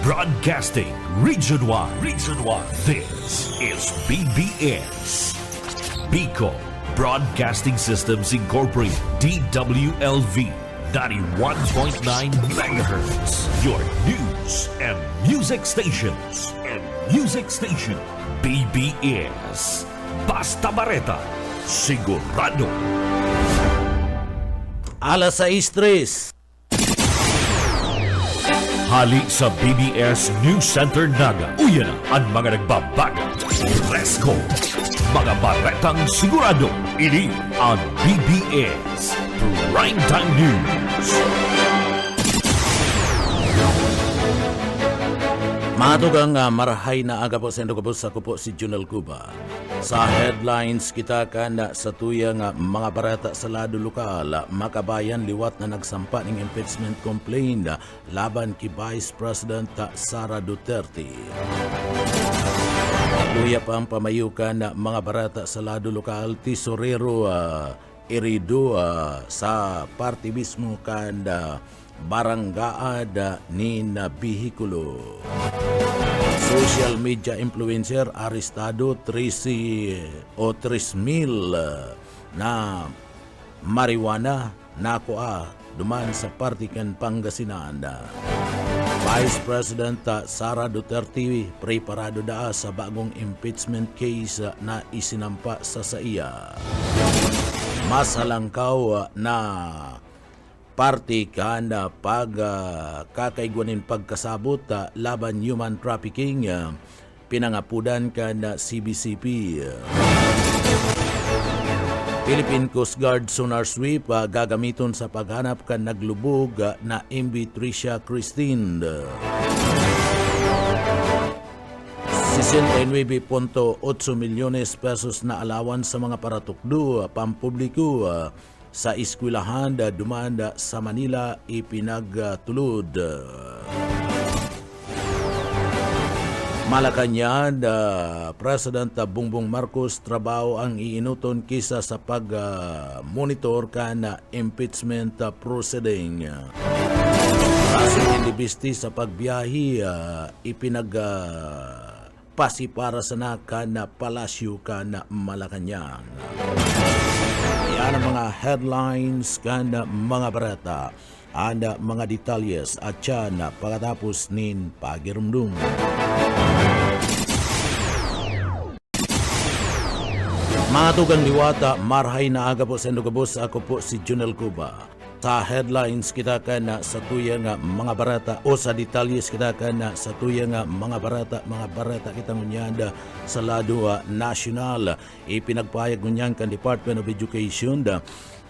Broadcasting Region 1. Region 1. This is BBS. Bicol Broadcasting Systems Incorporated. DWLV 91.9 MHz. Your news and music stations. BBS. Basta Bareta. Sigurado. Alas 6:03. Hali sa BBS News Center Naga. Uyan ang mga nagbabaga. Presko. Mga baretang sigurado. Ini ang BBS Primetime News. Matugang marahay na aga po sa Indogabos. Ako po si Junel Cuba. Sa headlines kita kan sa tuyang mga barata sa lado lokal, makabayan liwat na nagsampa ng impeachment complaint laban kay Vice President Sara Duterte. Tuya pa ang pamayukan mga barata sa lado lokal, tesorero irido sa party mismo kan baranggaad ni na bihikulo. Social media influencer arestado 3,000 na marijuana nakuha duman sa partikan Pangasinan. Vice President Sara Duterte preparado daa sa bagong impeachment case na isinampa sa iya. Mas halangkaw na party kan pag kakaigwanin pagkasabot laban human trafficking pinangapudan kan CBCP. Philippine Coast Guard Sonar Sweep gagamiton sa paghanap kan naglubog na MV Tricia Christine. 69.8 milyones pesos na alawan sa mga paratukdo pampubliko sa eskwelahan dumanda sa Manila ipinagtulod. Malacanang President Bongbong Marcos trabaho ang iinuton kisa sa pag-monitor kan impeachment proceeding. Kaso indibisti sa pagbiyahe ipinagpasipara sa kan palasyo kan Malacanang. Yan ang mga headlines kan mga barata. Anda mga detalyes at yan pagkatapos nin pagirumdum. Mga tugang liwata, marhay na aga po sa Indogabos. Ako po si Junel Cuba. Sa headlines kita kan sa tuyang mga barata o sa detalyes kita kan sa tuyang mga barata kita ngunyanda sa lado national. Ipinagpahayag ngunyan kan Department of Education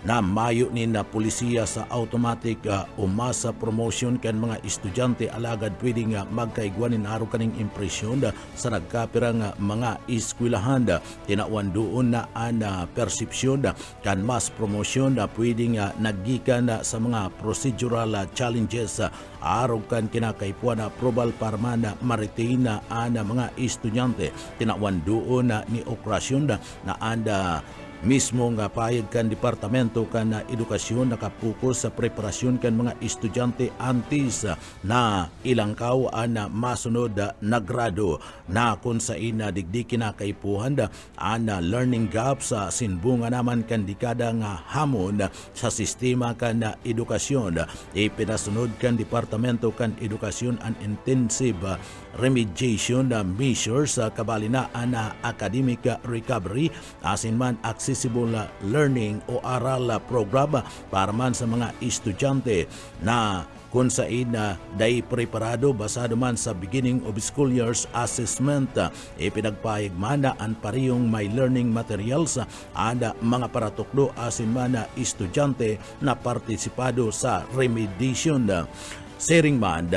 na mayo ni na polisiya sa automatic umasa promotion kan mga estudyante alagad pwedeng magkaigwanin haro kaning impresyon sa nagkapirang mga eskwelahan. Tinawan doon na ana persepsyon kan mas promotion pwedeng nagikan sa mga procedural challenges araw kan kinakaipuan approval para man ma-retain ana mga estudyante. Tinawan doon ni operasyon na anda mismo nga payag kan departamento kan edukasyon nakapokus sa preparasyon kan mga estudyante antes na ilangkaw ana masunod na grado na kung sa ina digdi kinakaipuhan ana learning gaps sa sinbunga naman kan dekada nga hamon sa sistema kan edukasyon. Ipinasunod kan departamento kan edukasyon an intensive remediation measures kabali na ana academic recovery asin man accessible learning o aral program para man sa mga estudyante na kung sa ina day preparado basado man sa beginning of school years assessment. Ipinagpahig man ang parehong may learning materials ada mga paratukdo asin man na estudyante na partisipado sa remediation. Sering man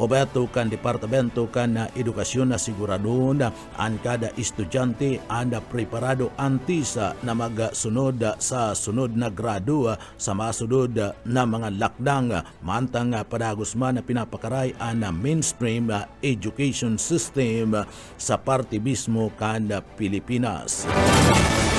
obeto kan departamento kan edukasyon na sigurado na ang kada estudyante anda preparado antes na magsunod sa sunod na grado sa masunod na mga lakdang mantang padagos man na pinapakaray ang mainstream education system sa parte mismo kan Pilipinas.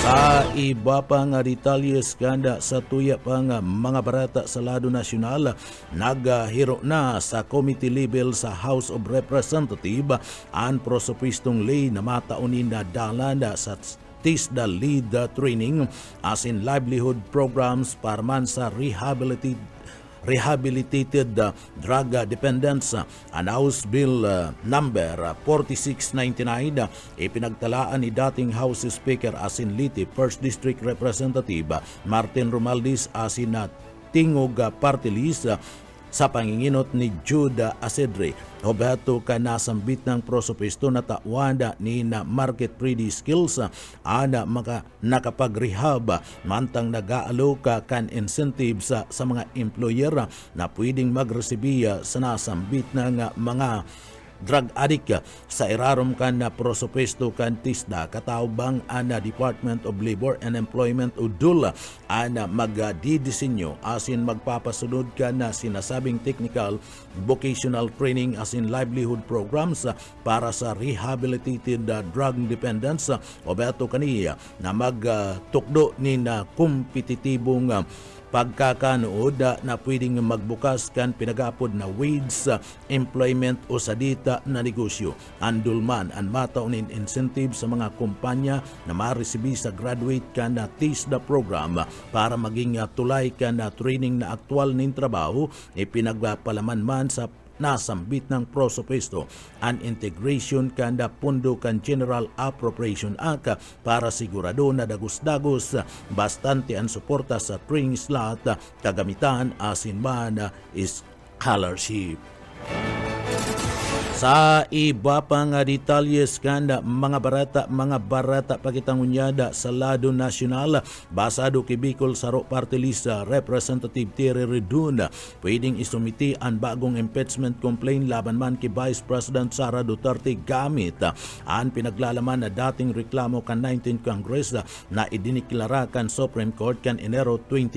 Sa iba pa nga detalyes kanda sa tuya pa nga mga barata sa lado nasyonal, nagahiro na sa committee level sa House of Representatives ang prosopistong lay na mataunin na dalanda sa TISDA lead training as in livelihood programs para man sa rehabilitated drug dependents. Ang House Bill number 4699 ipinagtalaan ni dating House Speaker Asin Liti 1st District Representative Martin Romualdez asin na tingog party list sa panginginot ni Jude Asedre. Obato ka nasambit ng prosopisto na tawanda ni na market ready skills ana maka nakapag-rehab mantang nag-aaloka kan incentives sa mga employer na pwedeng magresibiya sa nasambit ng mga drug addict sa irarom kan na prosopesto kan TISDA kataubang ana Department of Labor and Employment UDUL ana magdidisenyo asin magpapasunod ka na sinasabing technical vocational training asin livelihood programs para sa rehabilitated drug dependents o beto kaniya na magtukdo ni na kompetitibong pagkakanood na pwedeng magbukas kan pinagapod na wage employment o sadita na negosyo. Andulman ang mataunin incentive sa mga kumpanya na maresibi sa graduate ka na TISDA program para maging tulay ka na training na aktual ning trabaho ipinagpalaman man sa nasambit ng prosopesto an integration kanda pundo kan General Appropriation Act para sigurado na dagos-dagos bastante ang suporta sa training slot kagamitan asin man scholarship. Sa iba pa nga detalyes kanda mga barata pakitangunyada sa lado nasyonal basado kay Bicol Saro Party List Representative Terry Redun pwedeng isumiti ang bagong impeachment complaint laban man kay Vice President Sara Duterte gamit ang pinaglalaman na dating reklamo kan 19th Congress na idiniklara kan Supreme Court kan Enero 29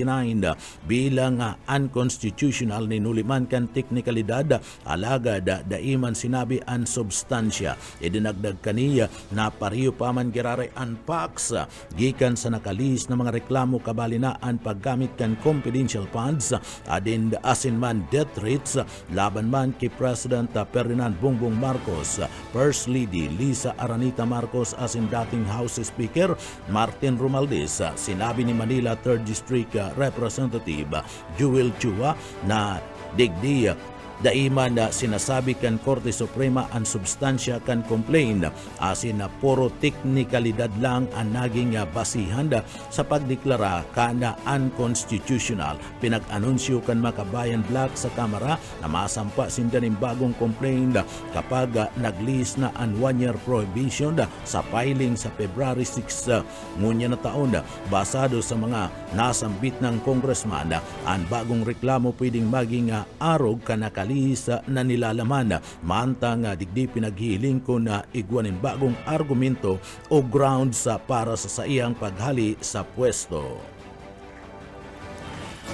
bilang unconstitutional ninuliman kan teknikalidad alagad daiman sinabi ang substansya. Idinagdag kaniya na pariyo pa man girare ang PACS gikan sa nakalis na mga reklamo kabalinaan paggamit kan confidential funds adin asin man death threats laban man kay President Ferdinand Bongbong Marcos, First Lady Lisa Aranita Marcos asin dating House Speaker Martin Romualdez. Sinabi ni Manila 3rd District Representative Jewel Chua na digdi daiman na sinasabi kan Korte Suprema ang substansya kan complaint asin na puro teknikalidad lang ang naging basihan sa pagdeklara kana unconstitutional. Pinag-anunsyo kan Makabayan Black sa Kamara na masampa sindaning bagong complaint kapag nag-list na ang 1-year prohibition sa filing sa February 6 ngunya na taon basado sa mga nasambit ng congressman ang bagong reklamo pwedeng maging arog kanaka na nilalaman mantang digdi pinaghiling ko na igwanin bagong argumento o grounds para sa iyang paghali sa pwesto.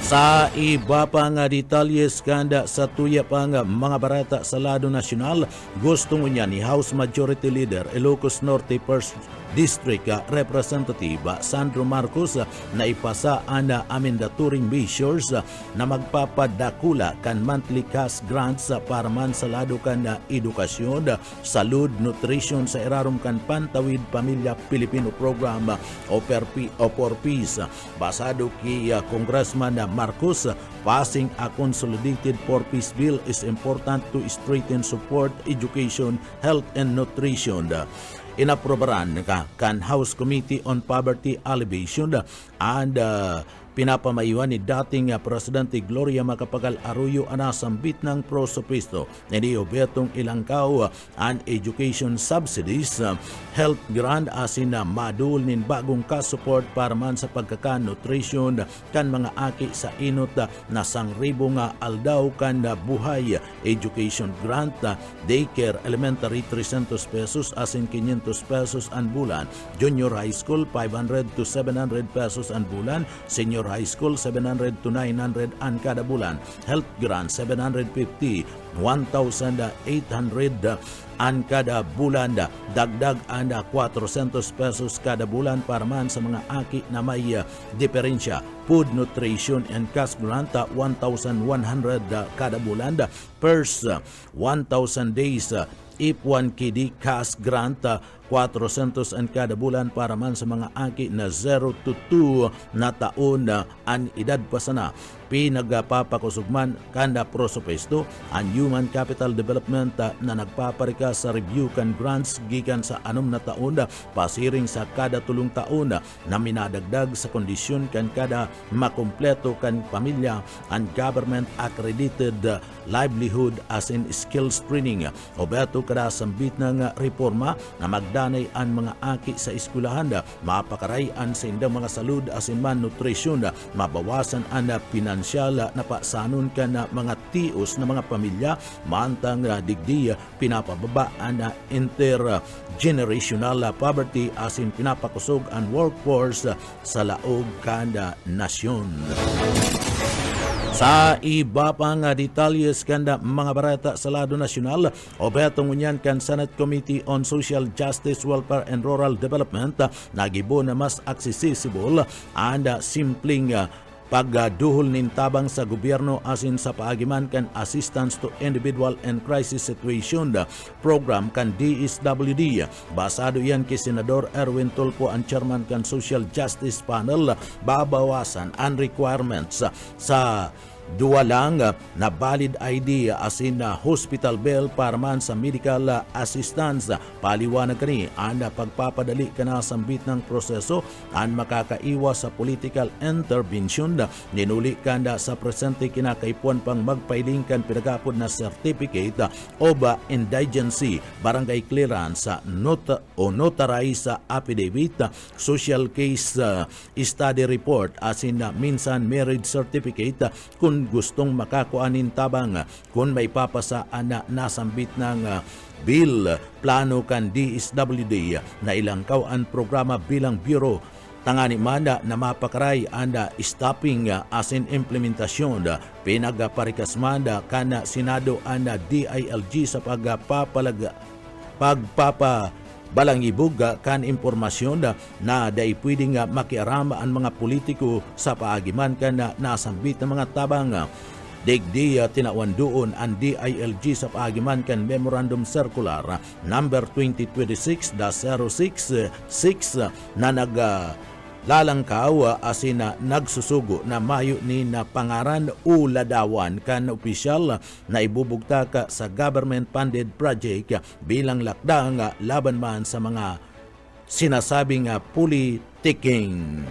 Sa iba pa nga detalyes kanda sa tuya pa nga mga barata sa lado nasyonal, gusto niya ni House Majority Leader Ilocos Norte 1st District Representative Sandro Marcos na ipasa ang amendatory measures na magpapadakula kan monthly cash grants para man sa lado kan edukasyon, salud, nutrition sa irarom kan Pantawid Pamilya Pilipino Program o for Peace. Basado kay Congressman Marcos, passing a consolidated for peace bill is important to strengthen support, education, health, and nutrition. Inaprobaran kan House Committee on Poverty Alleviation and pinapamayuan ni dating Presidente Gloria Macapagal Arroyo anasambit ng prosopisto ni Obetong Ilangkaw and education subsidies, health grant asin na madul nin bagong ka-support para man sa pagkaka-nutrition kan mga aki sa inot na 1,000 nga aldaw kan buhay education grant, daycare elementary 300 pesos asin 500 pesos ang bulan, junior high school 500 to 700 pesos ang bulan, senior Junior High School 700 to 900 an kada bulan. Health grant 750, 1,800 an kada bulan. Dagdag anda 400 pesos kada bulan para man sa mga aki na may diferensya. Food, nutrition, and cash grant 1,100 kada bulan. First 1,000 days Ipuan KD cash grant 400 ang kada bulan para man sa mga aki na 0 to 2 na taon ang edad pa sana. Pinagapapakusugman kanda prosopesto ang Human Capital Development na nagpaparika sa review kan grants gikan sa 6 na taon pasiring sa kada tulong taon na minadagdag sa kondisyon kan kada makumpleto kan pamilya ang government accredited livelihood as in skills training. Obeto kada sambit ng reforma na magdanay ang mga aki sa eskwelahan, mapakarayan sa indang mga salud as in malnutrition, mabawasan ang pinansyal na pasanon ka na mga tios na mga pamilya, mantang digdi pinapababa ang intergenerational poverty as in pinapakusog ang workforce sa laog kanda nasyon. Sa iba pang detalyes kanda mga barata sa lado nasyonal, obetong unyan kan Senate Committee on Social Justice, Welfare and Rural Development nagibo na mas accessible and simpleng pagduhol nintabang sa gobyerno asin sa paagiman kan Assistance to Individual and Crisis Situation program kan DSWD. Basado yan kay Senador Erwin Tulfo ang chairman kan Social Justice Panel, babawasan ang requirements sa duwa lang na valid ID asin na hospital bill para man sa medical assistance. Paliwanag kani ang pagpapadali ka na sambit ng proseso ang makakaiwas sa political intervention. Ninuli kanda sa presente kinakaipuan pang magpailing kan pinagapod na certificate of indigency, barangay clearance, notarized affidavit, social case study report asin na minsan marriage certificate kung gustong makakuanin tabang kung may papasaan na nasambit ng bill plano kan DSWD na ilangkaw ang programa bilang bureau tangani manda na mapakaray anda stopping as in implementasyon pinagaparikas manda kana Senado anda DILG sa balangibog kan impormasyon na dai pwedeng makiarama ang mga politiko sa paagiman kan na nasambit ng mga tabang. Digdi tinawan doon ang DILG sa paagiman kan Memorandum Circular number 2026-066 na lalangkaw asin na nagsusugo na mayo ni na pangaran o ladawan kan opisyal na ibubugta ka sa government-funded project bilang lakdang laban man sa mga sinasabing politicking.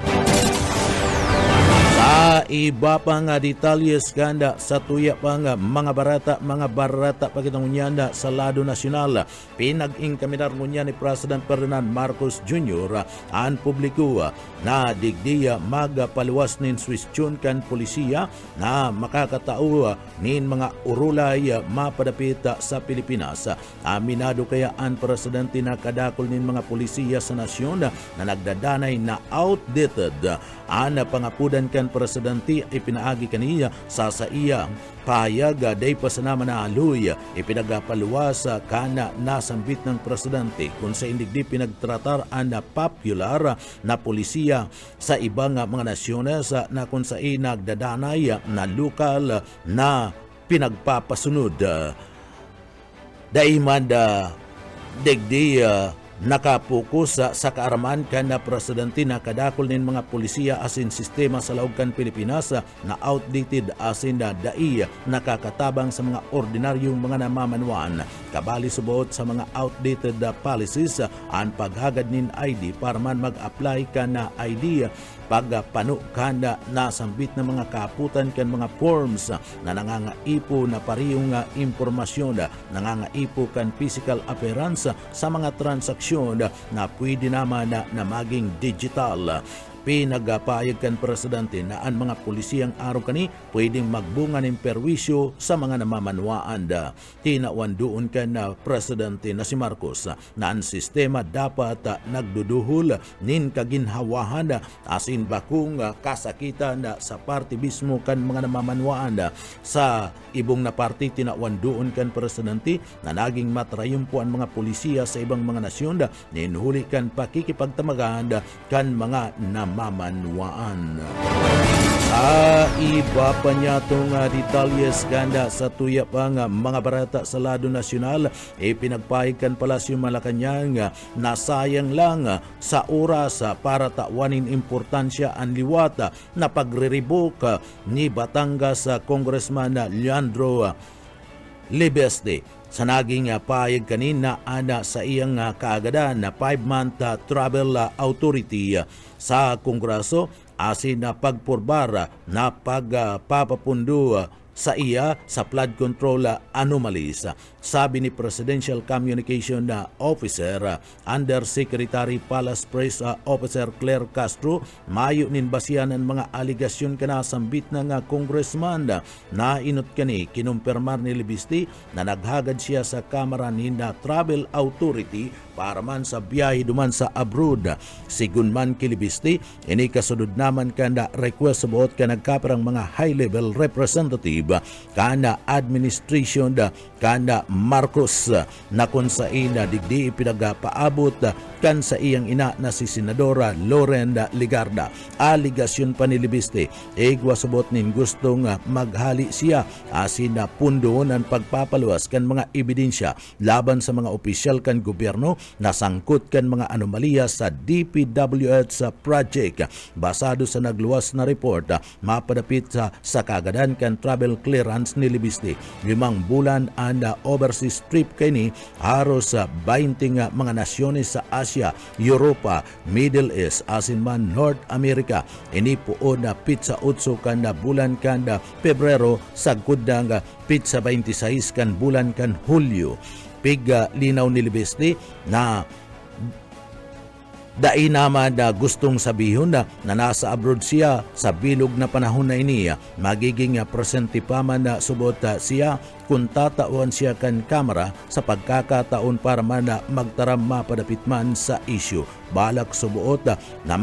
Sa iba pang detalyes kanda sa tuya pang mga barata pagitangunyanda sa lado nasyonal, pinag-ingkaminar ngunya ni President Ferdinand Marcos Jr. ang publiko na digdiya magpaluwas nin swistyon kan polisiya na makakatao nin mga urulay mapadapit sa Pilipinas. Aminado kaya ang presidente na kadakol nin mga polisiya sa nasyon na nagdadanay na outdated ang pangapudan kan presidente ipinaagi kaniya sa iya payag day pasanama na aluy ipinagapaluwas kana nasambit ng presidente kung sa indigdi pinagtratar ang popular na polisiya sa ibang mga nasyones na kung sa nagdadanay na lokal na pinagpapasunod. Daimanda digdi nakapokus sa kaaraman kan na presidente na kadakol nin mga polisiya asin sistema sa laog kan Pilipinas na outdated asin na dai nakakatabang sa mga ordinaryong mga namamanuan. Kabali subuot sa mga outdated policies ang paghagad nin ID para man mag-apply ka na ID pagpano kanda nasambit na mga kaputan kan mga forms na nangangaipo na parihong impormasyon, nangangaipo kan physical appearance sa mga transaksyon na pwede naman na maging digital. pinagapayag kan presidente na ang mga pulisiyang araw kani pwedeng magbunga ng perwisyo sa mga namamanwaan da. Tinawan doon kan na presidente na si Marcos na ang sistema dapat nagduduhol nin kaginhawahan asin bakung kasakitan sa partibismo kan mga namamanwaan sa ibong na party. Tinawan doon kan presidente na naging matrayumpo ang mga pulisiya sa ibang mga nasyon ninhuli kan pakikipagtamagan kan mga namamanwaan. Sa iba pa niya itong detalyes ganda sa tuya pang mga barata sa lado nasyonal, pinagpahig kan Palasyo Malacanang na sayang lang sa oras para tawanin importansya ang liwat na pagre-revoke ni Batangas Congressman Leandro Libeste. Sa naging payag kanina ana sa iyang kaagadan na 5-month travel authority sa Kongreso asin na pagpurbar na pagpapapundo sa iya sa flood control anomalies. Sabi ni Presidential Communication Officer Undersecretary Palace Press Officer Claire Castro, mayo nin basihan ang mga aligasyon kana sambit ng congressman na inot kani kinumpirmar ni Libiste na naghagad siya sa Kamara ni Travel Authority para man sa biyahe duman sa abroad. Sigun man kay Libiste, ini kasunod naman kanda request sa buot ka nagkaparang mga high-level representative kana administration kana Marcos na kung sa ina digdi pinagapaabot kan sa iyang ina na si Senadora Loren Ligarda. Aligasyon pa ni Libiste, igwa subot nin gustong maghali siya asin na pundoon ang pagpapaluwas kan mga ebidensya laban sa mga opisyal kan gobyerno na sangkot kan mga anomalya sa DPWH project. Basado sa nagluwas na report, mapadapit sa kagadan kan travel clearance ni Libiste. 5 bulan ang overseas trip kini haros sa 20 mga nasyones sa Asia, Europa, Middle East, asin man North America. Ini puon na pizza 8 kan bulan kan Pebrero sa kudang pizza 26 kan bulan kan Hulyo. Piga linaw ni Libiste na dai naman na gustong sabihon na nasa abroad siya sa bilog na panahon na ini, magiging presente pa man na subot siya kung tatawan siya kan kamera sa pagkakataon para man na magtaram mapadapit man sa issue. Balak subuot na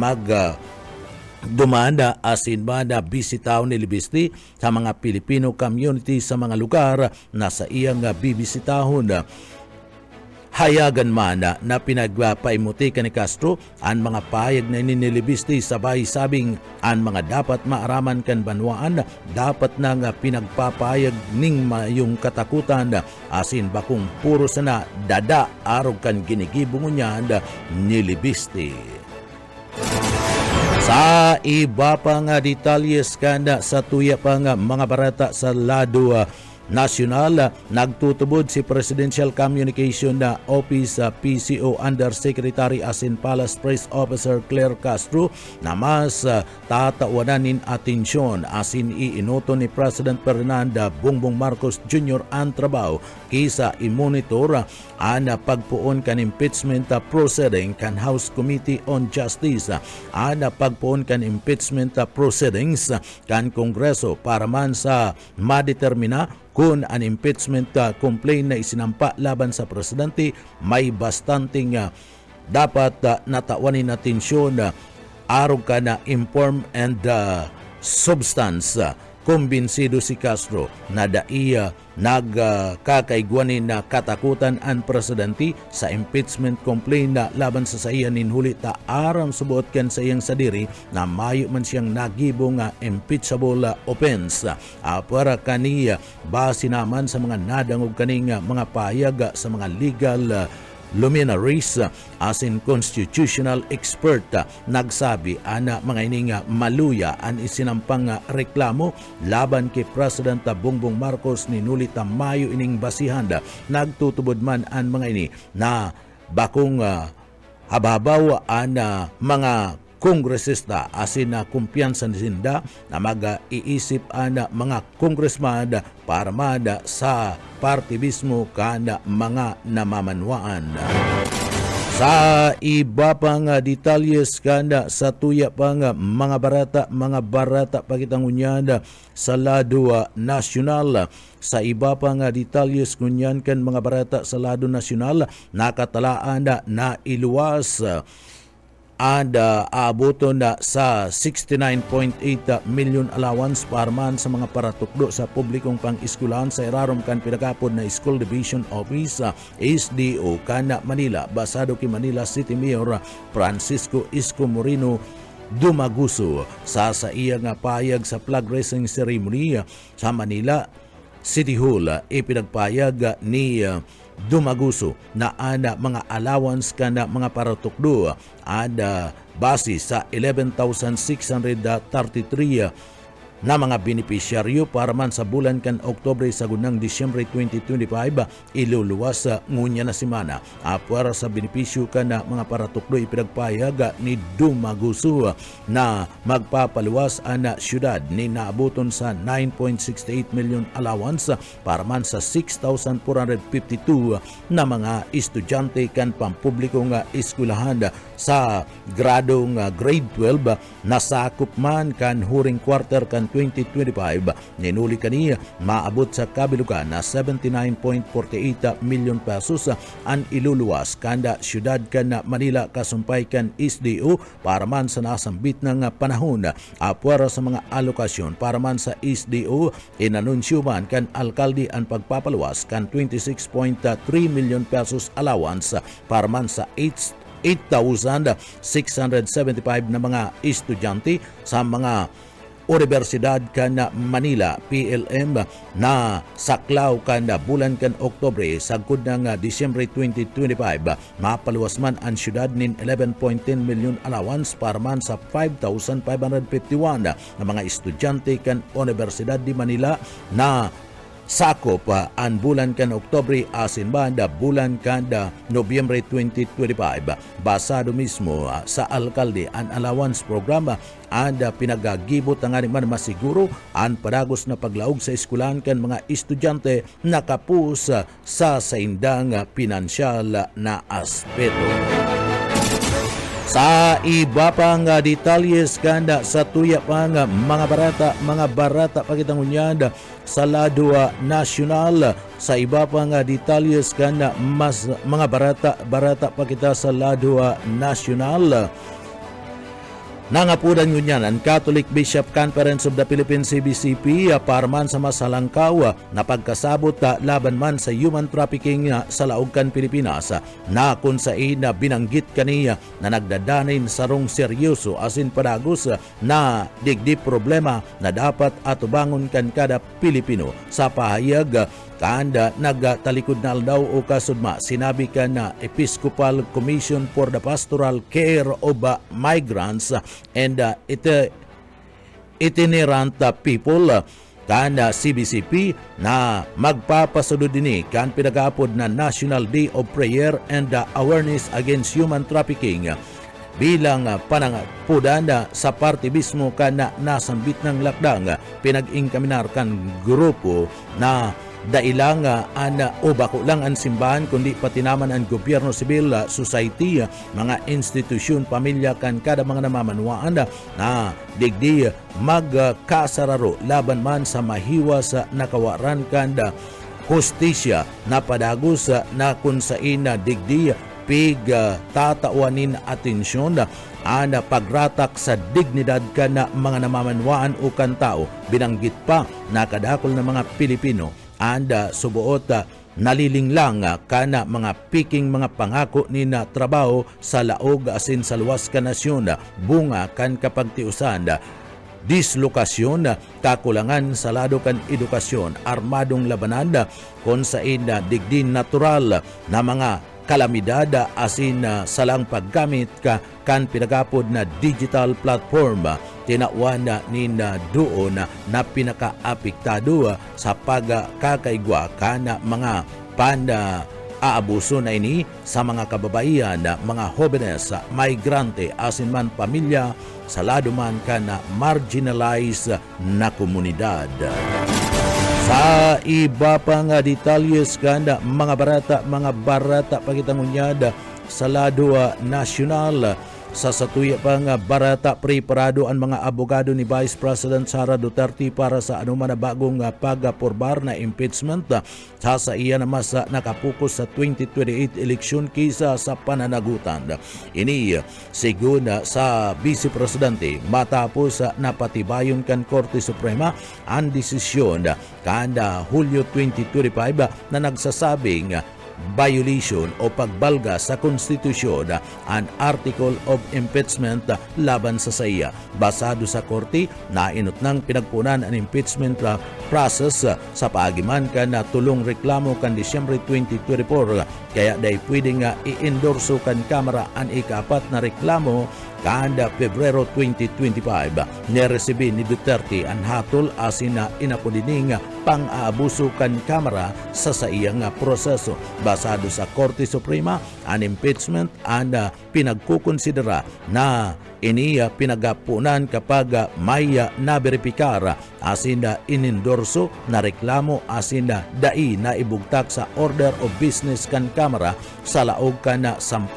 dumanda asin ba na bisitaw ni Libiste sa mga Filipino community sa mga lugar na sa iyang bibisitahon. Hayagan man na pinagpaimuti ni Castro ang mga pahayag na ininilibiste sabay sabing ang mga dapat maaraman kan banwaan dapat nang pinagpapayag ning mayong katakutan asin bakung puro sana dada arog kan ginigibong niya ni Libiste. Sa iba pang detalyes kanda sa tuya pang mga barata sa lado nasyonal, nagtutubod si Presidential Communication Office PCO Undersecretary asin Palace Press Officer Claire Castro na mas tatawanan atensyon asin iinoto ni President Ferdinand Bongbong Marcos Jr. ang trabaho kisa i-monitor ang pagpuon kan impeachment proceeding kan House Committee on Justice, ang pagpuon kan impeachment proceedings kan Kongreso para man sa madetermina kung ang impeachment complaint na isinampa laban sa presidente may bastanting dapat natawanin atensyon arog ka na inform and substance. Kumbinsido si Castro na daiya nagkakaigwanin na katakutan ang presidente sa impeachment complaint na laban sa sayan ninhuli ta aram subuot ken sa iyang sadiri na mayo man siyang nagibong impeachable offense. Para kaniya base naman sa mga nadangog kaning mga payag sa mga legal luminaries asin constitutional expert nagsabi ana mga ining maluya ang isinampang reklamo laban kay President Bongbong Marcos ni nulita Mayo ining basihan nagtutubod man ang mga ini na bakong hababaw ang mga kongresista asin na kumpiyansa ni Sinda na mag-iisip ang mga kongresman para sa partibismo kana mga namamanwaan. Sa iba pang detalyes kanda sa tuya pang mga barata pagitangunyada sa lado nasyonal. Sa iba pang detalyes kunyan kan mga barata sa lado nasyonal, nakatalaan na iluwas aaboton na sa 69.8 million allowance para man sa mga paratukdo sa publikong pang-eskwelahan sa irarom kan pinagapod na School Division Office SDO kana Manila. Basado kay Manila City Mayor Francisco Isko Moreno Dumaguso sa iya nga payag sa flag raising ceremony sa Manila City Hall. Ipinagpayag ni Dumaguso na ana mga allowance kana mga paratukdo base sa 11,633 na mga benepisyaryo para man sa bulan kan Oktubre sa gunang Disyembre 2025 iluluwas sa ngunya na semana. Para sa benepisyo kan na mga paratukdo ipinagpayag ni Dumaguso na magpapaluwas ana syudad ni naabuton sa 9.68 million allowance para man sa 6,452 na mga estudyante kan pampublikong eskwelahan sa gradong grade 12 nasakop man kan huring quarter kan 2025. Ninuli kaniya maabot sa kabilugan na 79.48 million pesos ang iluluwas kanda syudad kan Manila kasumpay kan SDO para man sa nasambit ng panahon. Para sa mga alokasyon para man sa SDO, inanunsyo man kan alkalde ang pagpapaluwas kan 26.3 million pesos allowance para man sa 8,675 na mga estudyante sa mga Universidad kan Manila PLM na saklaw kan bulan kan Oktubre sagkod ng Disyembre 2025. Mapaluwas man ang syudad nin 11.10 million allowance para man sa 5,551 na mga estudyante kan Universidad de Manila na sakop ang bulan kan Oktubre asin banda bulan kan Nobyembre 2025. Basado mismo sa alkalde ang allowance program pinagagibot ang man masiguro ang padagos na paglaog sa eskwelahan kan mga estudyante nakapus sa saindang pinansyal na aspeto. Sa iba pang detalyes kanda sa tuya pang mga barata pagitangunyada sa lado nasyonal. Sa iba pang detalyes kanda mas mga barata pakita sa lado nasyonal. Nangapudan ngunyan ang Catholic Bishop Conference of the Philippines CBCP para man sa masalangkaw na pagkasabot laban man sa human trafficking sa laogan Pilipinas na kung saan binanggit kaniya na nagdadanin sarong seryoso asin padagos na digdi problema na dapat atubangon kan kada Pilipino. Sa pahayag kanda nagtalikod na daw o kasudma sinabi ka na Episcopal Commission for the Pastoral Care of Migrants and Itinerant People kanda CBCP na magpapasunod din kan pinagapod na National Day of Prayer and Awareness Against Human Trafficking bilang panangapudan sa parte mismo kana nasambit ng lakdang pinag-ingkaminar kan grupo na dailang o bako lang ang simbahan kundi pati naman ang gobyerno, civil society, mga institusyon, pamilya kan kada mga namamanwaan na digdi magkasararo laban man sa mahiwas nakawaran kanda hustisya na padagos na kung saan digdi tatawanin atensyon ang pagratak sa dignidad ka na mga namamanwaan o kantao. Binanggit pa na kadakol ng mga Pilipino anda subuot nalilinglang kana mga piking mga pangako ni na trabaho sa laog asin sa luwas ka nasyon bunga kan kapagtiusan dislokasyon kakulangan sa lado kan edukasyon armadong labanan kon sa ina digdin natural na mga kalamidad asin salang paggamit kan pinagapod na digital platform tinawan ni doon na pinakaapektado sa pagkakaigwa kana mga aabuso na ini sa mga kababaihan, mga jóvenes, migrante, asin man pamilya sa lado man kana marginalized na komunidad. Sa iba pang detalyes kanda mga barata pagitangunyada sa lado nasyonal. Sa satuya pa nga barata preparado ang mga abogado ni Vice President Sara Duterte para sa anuman na bagong pagapurbar na impeachment sa iya na mas nakapokus sa 2028 eleksyon kisa sa pananagutan. Ini sigun sa Vice Presidente matapos napatibayon kan Korte Suprema ang desisyon kada Hulyo 2025 na nagsasabing violation o pagbalga sa konstitusyon ang Article of Impeachment laban sa saya. Basado sa korte, nainot ng pinagpunan ang impeachment process sa paagiman ka na tulong reklamo kan Disyembre 2024 kaya dahil pwedeng i-endorso kan Kamara ang ikapat na reklamo kada Pebrero 2025. Neresibi ni Duterte ang hatol asin na inapudining pang-aabuso kan Kamara sa iyang proseso. Basado sa Korte Suprema, ang impeachment ang pinagkukonsidera na iniya pinagapunan kapag may naberipikar asin na inendorso na reklamo asin na dai na ibugtak sa Order of Business kan Kamara sa laog ka na 10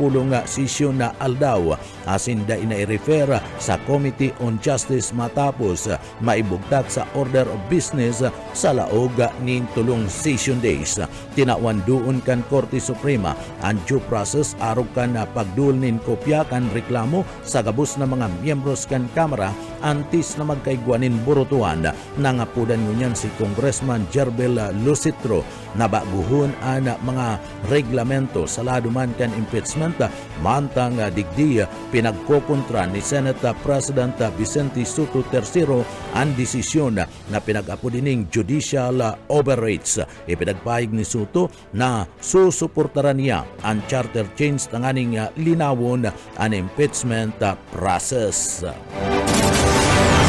sesyon na aldaw asin dai na i-refer sa Committee on Justice matapos maibugtak sa Order of Business sa laog nin tulong session days. Tinawan doon kan Korte Suprema ang due process arog kan pagdul nin kopya kan reklamo sa gabos na mga miyembros kan Kamara antis na magkaigwanin burutuan nangapudan ngunyan si Congressman Jerbel Lucitro na baguhon ang mga reglamento sa laduman kan impeachment mantang digdi pinagkokontra ni Senate President Vicente Soto III ang desisyon na pinag-apudining judicial overreach. Ipinagpahig ni Soto na susuportaran niya ang charter change tanganing linawon ang impeachment process.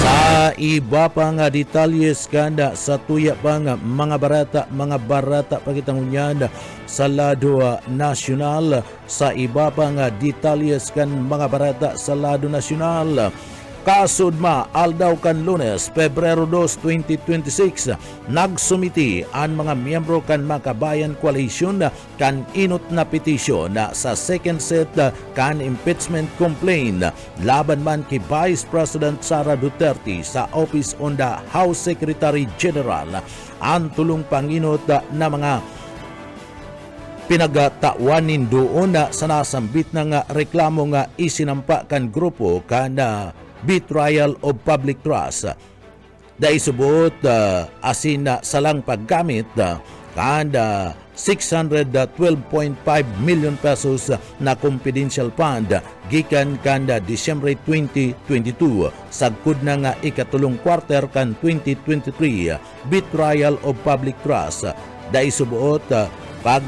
Sa iba pang detalyes kanda sa tuya pang mga barata pagitangunyan sa lado nasyonal. Sa iba pang detalyes kan mga barata sa lado nasyonal. Kasudma aldaw kan Lunes, Pebrero 2, 2026, nagsumiti ang mga miyembro kan Makabayan Coalition kan inot na petisyon sa second set kan impeachment complaint laban man kay Vice President Sara Duterte sa Office on the House Secretary General. Ang tulong panginot na mga pinagatawanin doon sa nasambit ng reklamo nga isinampa kan grupo kan betrayal of public trust. Dahil subot asin salang paggamit kada 612.5 million pesos na confidential fund gikan kanda Disyembre 2022 sagkod na nga ikatulong quarter kan 2023 betrayal of public trust. Dahil subuot pag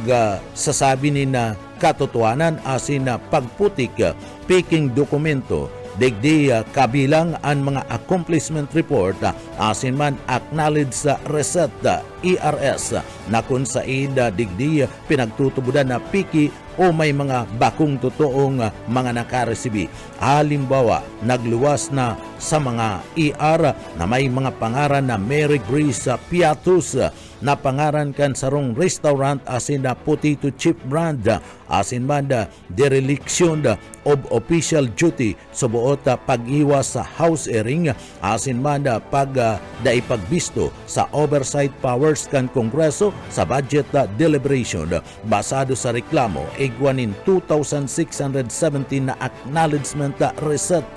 sasabi ni na katotohanan asin na pagputik peking dokumento digdi kabilang ang mga accomplishment report asin man acknowledged sa reset ERS na kung said digdi pinagtutubudan na piki o may mga bakong totoong mga nakaresibi. Halimbawa, nagluwas na sa mga ER na may mga pangaran na Mary Grace Piatus na pangaran kan sarong restaurant asin na potato chip brand asin man dereliction of official duty sa buot pag-iwas sa house airing asin man pag daipagbisto sa oversight powers kan Kongreso sa budget deliberation. Basado sa reklamo igwanin 2,617 na acknowledgement reset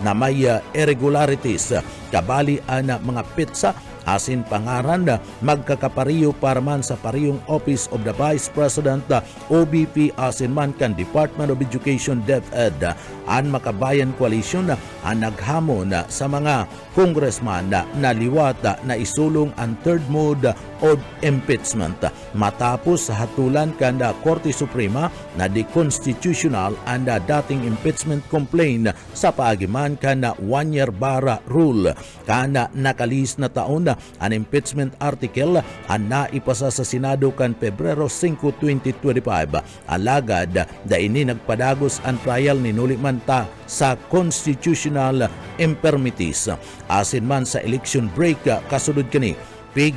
na may irregularities kabali ang mga pitsa asin pangaran magkakapariyo para man sa pariyong Office of the Vice President OBP asin man kan Department of Education DepEd. Ang Makabayan Coalition ang naghamon sa mga congressman na liwat na isulong ang third mode of impeachment matapos sa hatulan kan Korte Suprema na di constitutional ang dating impeachment complaint sa paagiman kan 1-year bar rule kan nakalis na taon ang impeachment article ang naipasa sa Senado kan Pebrero 5, 2025. Alagad da ini nagpadagos ang trial ni Nuliman ta sa constitutional impermitis asin man sa election break kasunod kani pig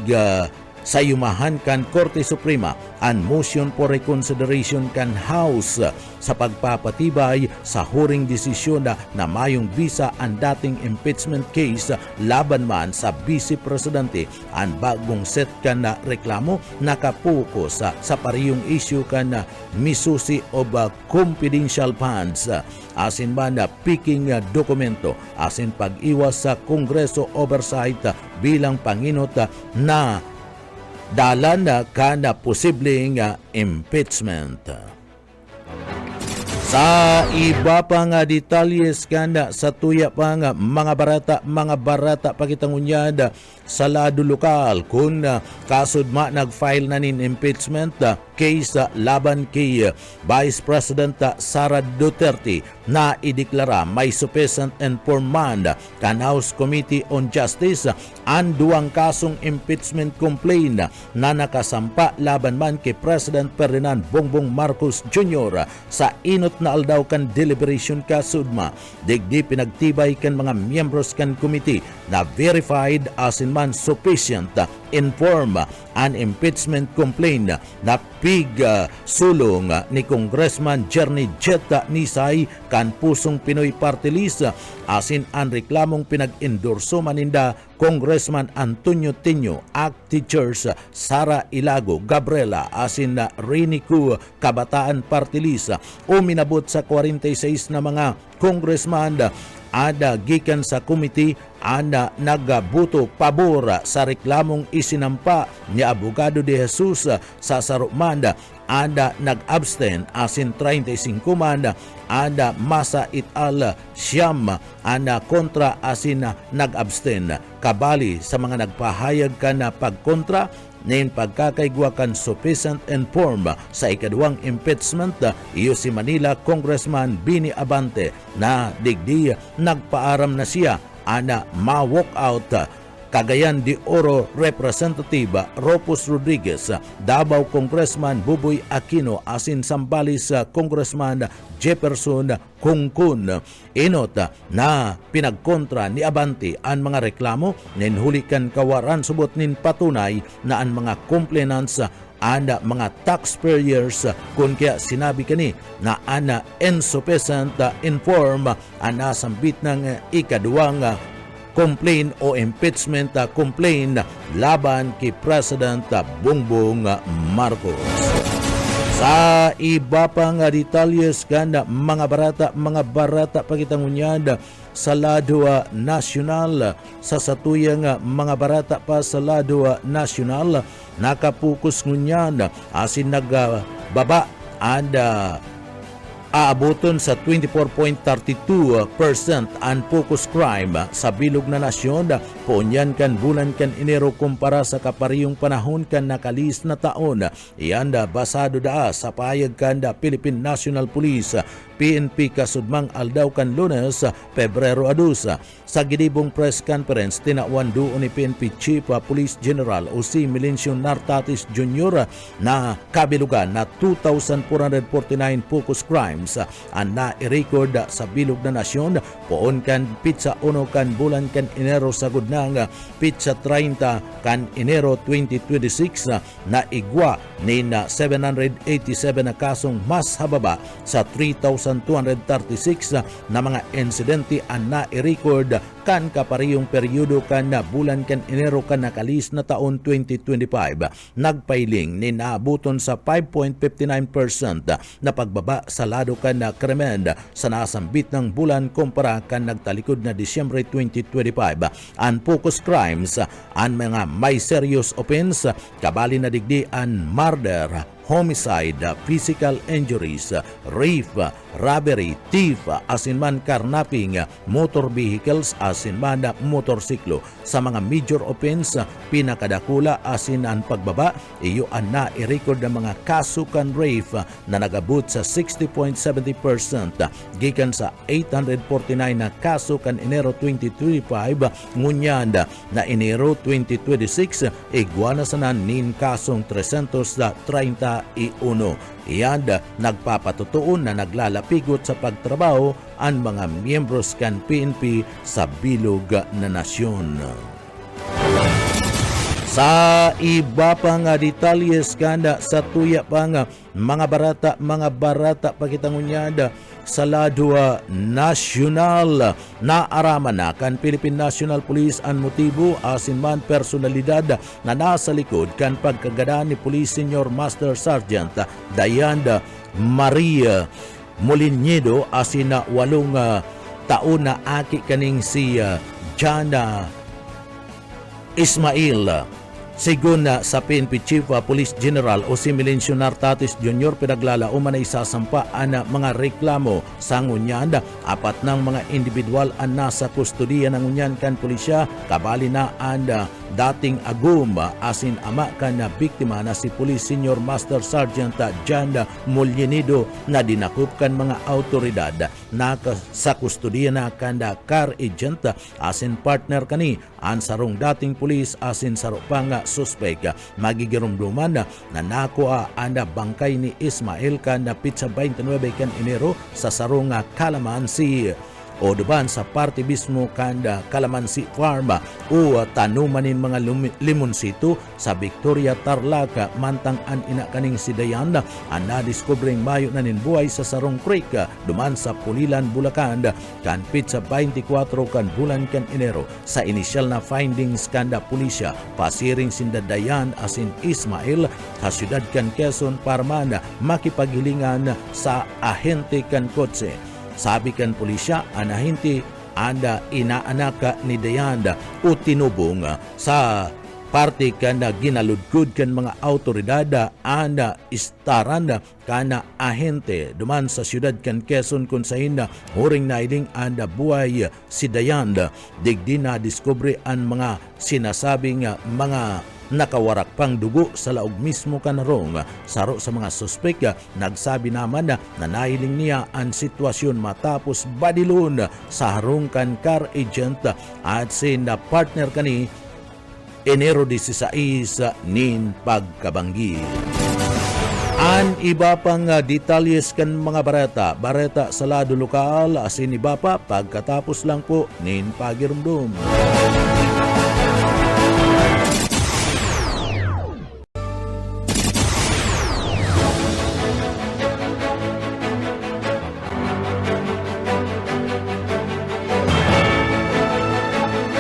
sa yumahan kan Korte Suprema ang motion for reconsideration kan House sa pagpapatibay sa huring desisyon na mayong visa ang dating impeachment case laban man sa Vice Presidente. Ang bagong set kan na reklamo nakapokus sa parehong issue kan misusi of confidential funds asin man na peaking dokumento asin pag-iwas sa Kongreso oversight bilang panginot na dalan kana posibleng impeachment. Sa iba pang detalyes kanda sa tuya pang mga barata pakitangunyad sa lado lokal kung kasudma nag-file na nin impeachment case laban kay Vice President Sara Duterte na ideklara may sufficient informant kan House Committee on Justice ang duwang kasong impeachment complaint na nakasampa laban man kay President Ferdinand Bongbong Marcos Jr. sa inot na aldaw kan deliberation kasudma. Digdi pinagtibay kan mga miyembros kan committee na verified asin man sufficient inform an impeachment complaint na pig sulong ni Congressman Jerny Jetta Nisay kan Pusong Pinoy Party List asin ang reklamong pinag-endorso maninda Congressman Antonio Tinio, ACT Teachers, Sara Ilago, Gabriela asin Rinicu Kabataan Party List uminabot sa 46 na mga congressman ada gikan sa committee ana nagabuto pabor sa reklamong isinampa ni Abogado de Jesus sa Sarumanda, ada nag-abstain asin 35 man, ada masa it al siyam ana kontra asin nag-abstain. Kabali sa mga nagpahayag ka na pagkontra nin pagkakaigwakan sufficient inform sa ikaduwang impeachment iyo si Manila Congressman Bini Abante na digdi nagpaaram na siya ana ma-walk out Cagayan de Oro Representative Ropus Rodriguez, Davao Congressman Buboy Aquino asin Sambales Congressman Jefferson Kungkun. Inot na pinagkontra ni Abante ang mga reklamo nin hulikan kawaran subot nin patunay na ang mga complainants ana mga taxpayers kung kaya sinabi kani na ana insufficient inform ana sambit ng ikaduwang complaint o impeachment complaint laban kay President Bongbong Marcos. Sa iba pang detalyes kan mga barata pakitangunyad sa lado nasyonal sa satuyang mga barata pa sa lado nasyonal nakapokus ngunyan asin nagbaba and aaboton sa 24.32% ang focus crime sa bilog na nasyon ponyan kan bulan kan Enero kumpara sa kaparehong panahon kan nakalis na taon. Iyan basado sa payag kan Philippine National Police PNP kasudmang aldaw kan Lunes, Pebrero 2. Sa gidibong press conference tinawan doon ni PNP Chief Police General O.C. Melencio Nartatis Jr. na kabilugan na 2,449 focus crimes ang na-record sa bilog na nasyon poon kan pizza 1 kan bulan kan Enero sagud nang pizza 30 kan Enero 2026 na igwa ni na 787 na kasong mas hababa sa 3,236 na mga insidente ang na-record kan kaparehong peryodo kan na bulan kan Enero kan nakalis na taon 2025. Nagpailing ni naabuton sa 5.59% na pagbaba sa lado kan na krimen sa nasambit ng bulan kumpara kan nagtalikod na Disyembre 2025. Ang focus crimes ang mga may serious offense kabali na digdi ang murder, homicide, physical injuries, rape, robbery, thief, asin man carnapping, motor vehicles, asin man motorsiklo. Sa mga major offense, pinakadakula asin ang pagbaba, iyo ang na-record ng mga kaso kan rape na nagabot sa 60.70% gikan sa 849 na kaso kan Enero 2025 ngunyan na Enero 2026 igwana sa nin kasong 330 iuno. Iyan nagpapatutuon na naglalapigot sa pagtrabaho ang mga miyembros kan PNP sa bilog na nasyon. Sa iba pa nga detalyes kanda sa tuya pa nga mga barata pakitangunyada sa lado nasyonal na araman na kan Philippine National Police ang motibo asin man personalidad na nasa likod kan pagkagada ni Police Senior Master Sergeant Diana Maria Molinyedo asin na 8 taon na aki kaning si Jana Ismail. Sigun sa PNP Chief Police General o si Milencio Nartatis Jr. pinaglalao man ay isasampa ang mga reklamo sa ngunyan. 4 ng mga individual ang nasa kustodiya ng ngunyan kan pulisya kabali na ang dating agum asin ama kan biktima na si Police Senior Master Sergeant Jan Molinyedo na dinakop kan mga autoridad na sa kustodiya na kan car agent asin partner kani ang sarong dating pulis asin sarong pang suspek magigirumduman na nakuha ang bangkay ni Ismail kan pizza 29 kan Enero sa sarong Calamansi o duban sa parte mismo kanda Calamansi Farm o tanumanin mga limonsito sa Victoria Tarlac mantang an ina kaning si Dayan ang nadiskobring mayo na ninbuhay sa Sarong Creek duman sa Pulilan, Bulacan kan pizza 24 kan bulan kan Enero. Sa inisyal na findings kanda pulisya pasiring sinda Dayan asin Ismail sa syudad kan Quezon para man makipaghilingan sa ahente kan kotse. Sabi kan pulisya, anahinti anda inaanaka ni Dayanda o tinubong sa parte kana ginaludkod kan mga autoridad anda istaran kana ahente duman sa syudad kan Quezon kung sahin na huring nailing anda buhay si Dayanda. Digdi na diskubre ang mga sinasabing mga nakawarak pang dugo sa laog mismo kanarong. Saro sa mga suspek nagsabi naman na nanahiling niya ang sitwasyon matapos badilon sa harong kan car agent at sin partner kani Enero 16 nin pagkabanggi. An iba pang detalyes kan mga bareta sa lado lokal asin iba pa pagkatapos lang po nin pagirumdum.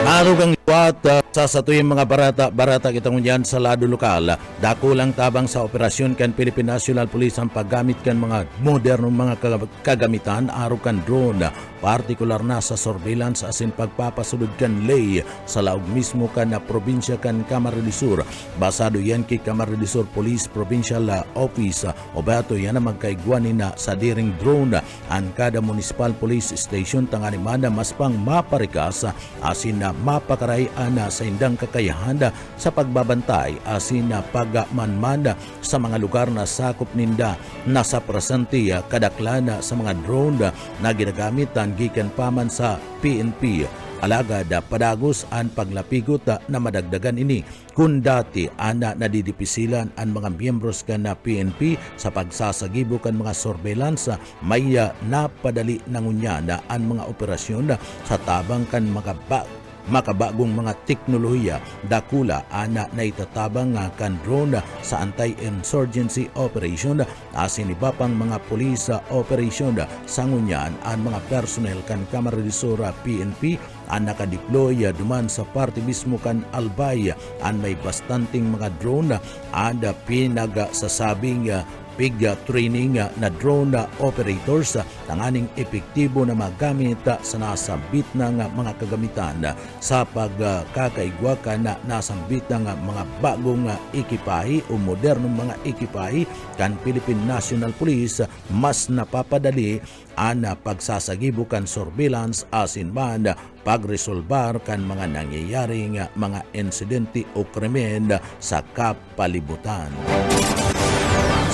Arugang liwat sa satuyang mga barata kitang unyan sa lado lokal. Dako lang tabang sa operasyon kan Philippine National Police ang paggamit kan mga modernong mga kagamitan araw kan drone. Partikular na sa surveillance asin pagpapasulod kan lay sa laog mismo kan na probinsya kan Camarines Sur. Basado yan kay Camarines Sur Police Provincial Office o bato yan na magkaigwanin na sa diring drone ang kada municipal police station tangani mana mas pang maparikas asin na mapakarayaan sa indang kakayahan sa pagbabantay asin na pagmanmanda sa mga lugar na sakop ninda nasa presente kadaklana sa mga drone na ginagamit gikan paman sa PNP. Alagad padagos ang paglapigot na madagdagan ini kung dati ana nadidipisilan ang mga miyembros kan na PNP sa pagsasagibo kan mga surveillance may napadali nangunyana ang mga operasyon sa tabang kan makabagong mga teknolohiya dakula ana na itatabang kan drone sa anti-insurgency operation asin iba pang mga police operation sa ngunyan ang mga personnel kan Camarines Sur PNP ang nakadeploy duman sa parte mismo kan Albay ang may bastanting mga drone ada pinagsasabing big training na drone operators tanganing epektibo na magamit sa nasambit ng mga kagamitan sa pagkakaigwa na nasambit ng mga bagong ekipahe o modernong mga ekipahe kan Philippine National Police mas napapadali ang pagsasagibo kan surveillance asin man pagresolbar kan mga nangyayaring mga insidente o krimen sa kapalibutan.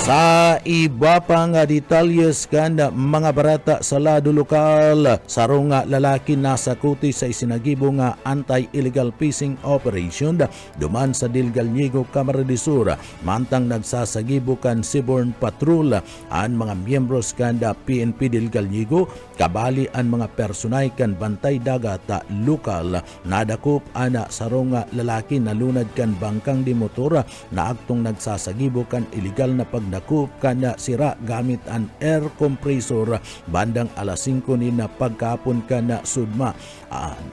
Sa iba pang detalyes kan mga barata sa lado lokal, sarong lalaki nasakuti sa isinagibong anti-illegal fishing operation duman sa Dilgalñigo, Camarines Sur, mantang nagsasagibo kan Seaborne Patrol ang mga miyembros kan PNP Dilgalñigo, kabali ang mga personay kan bantay dagat lokal, nadakop ana sarong lalaki na lunad kan bangkang di motor na aktong nagsasagibo kan illegal na pagdakop kan sira gamit an air compressor bandang alas 5 ni na pagkapon kan sudma.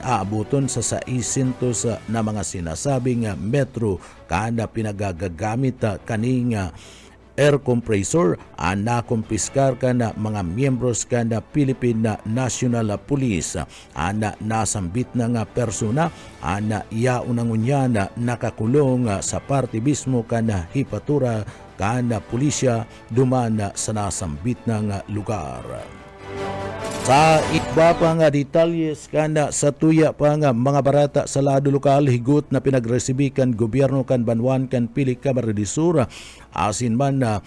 Aabuton sa 600 na mga sinasabing metro kada pinagagamit kaning air compressor nakumpiskar ka na mga miyembros ka na Philippine National Police nasambit na nga persona iaunang unya na nakakulong sa parte mismo ka na hipatura ka na pulisya duman sa nasambit ng lugar. Sa iba pa nga detalyes kana sa tuya pa nga mga barata sa lado lokal, higot na pinagresibikan gobyerno kan Banwan kan Pili Camarines Sur asin man na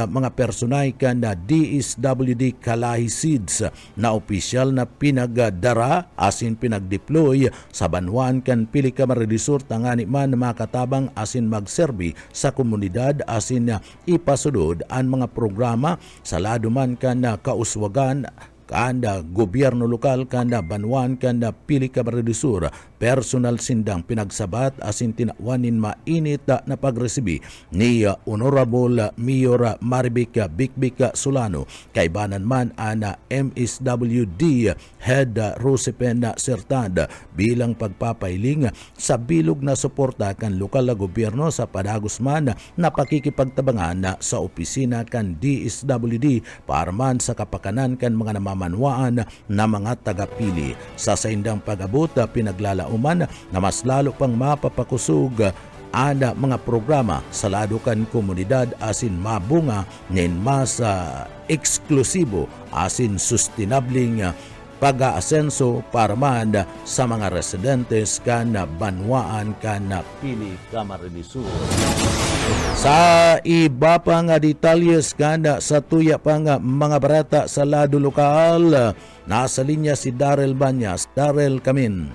mga personay kan na DSWD Kalahi Seeds na opisyal na pinagdara asin pinagdeploy sa Banwan kan Pili Camarines Sur tangani man makatabang asin magserbi sa komunidad asin ipasudod ang mga programa sa lado man kan kauswagan kanda gobyerno lokal kanda Banwan kanda Pili Camarines Sur personal sindang pinagsabat asin tinawanin mainit na pagresibi ni Honorable Mayor Marvic Bikbik Solano kaibanan man ana MSWD Head Rosepen Sertad bilang pagpapailing sa bilog na suporta kan lokal na gobyerno sa padagos man na pakikipagtabangan sa opisina kan DSWD para man sa kapakanan kan mga namamanwaan na mga tagapili. Sa saindang pag-abot pinaglalauman na mas lalo pang mapapakusog ana mga programa sa ladukan komunidad asin mabunga nin mas eksklusibo asin sustainabling pag-aasenso para man sa mga residentes kan Banwaan kan Pili Camarines Sur. Sa iba pa nga detalyes kan sa tuya pa nga mga barata sa lado lokal, nasa linya si Darrell Banyas. Darrell, kamin.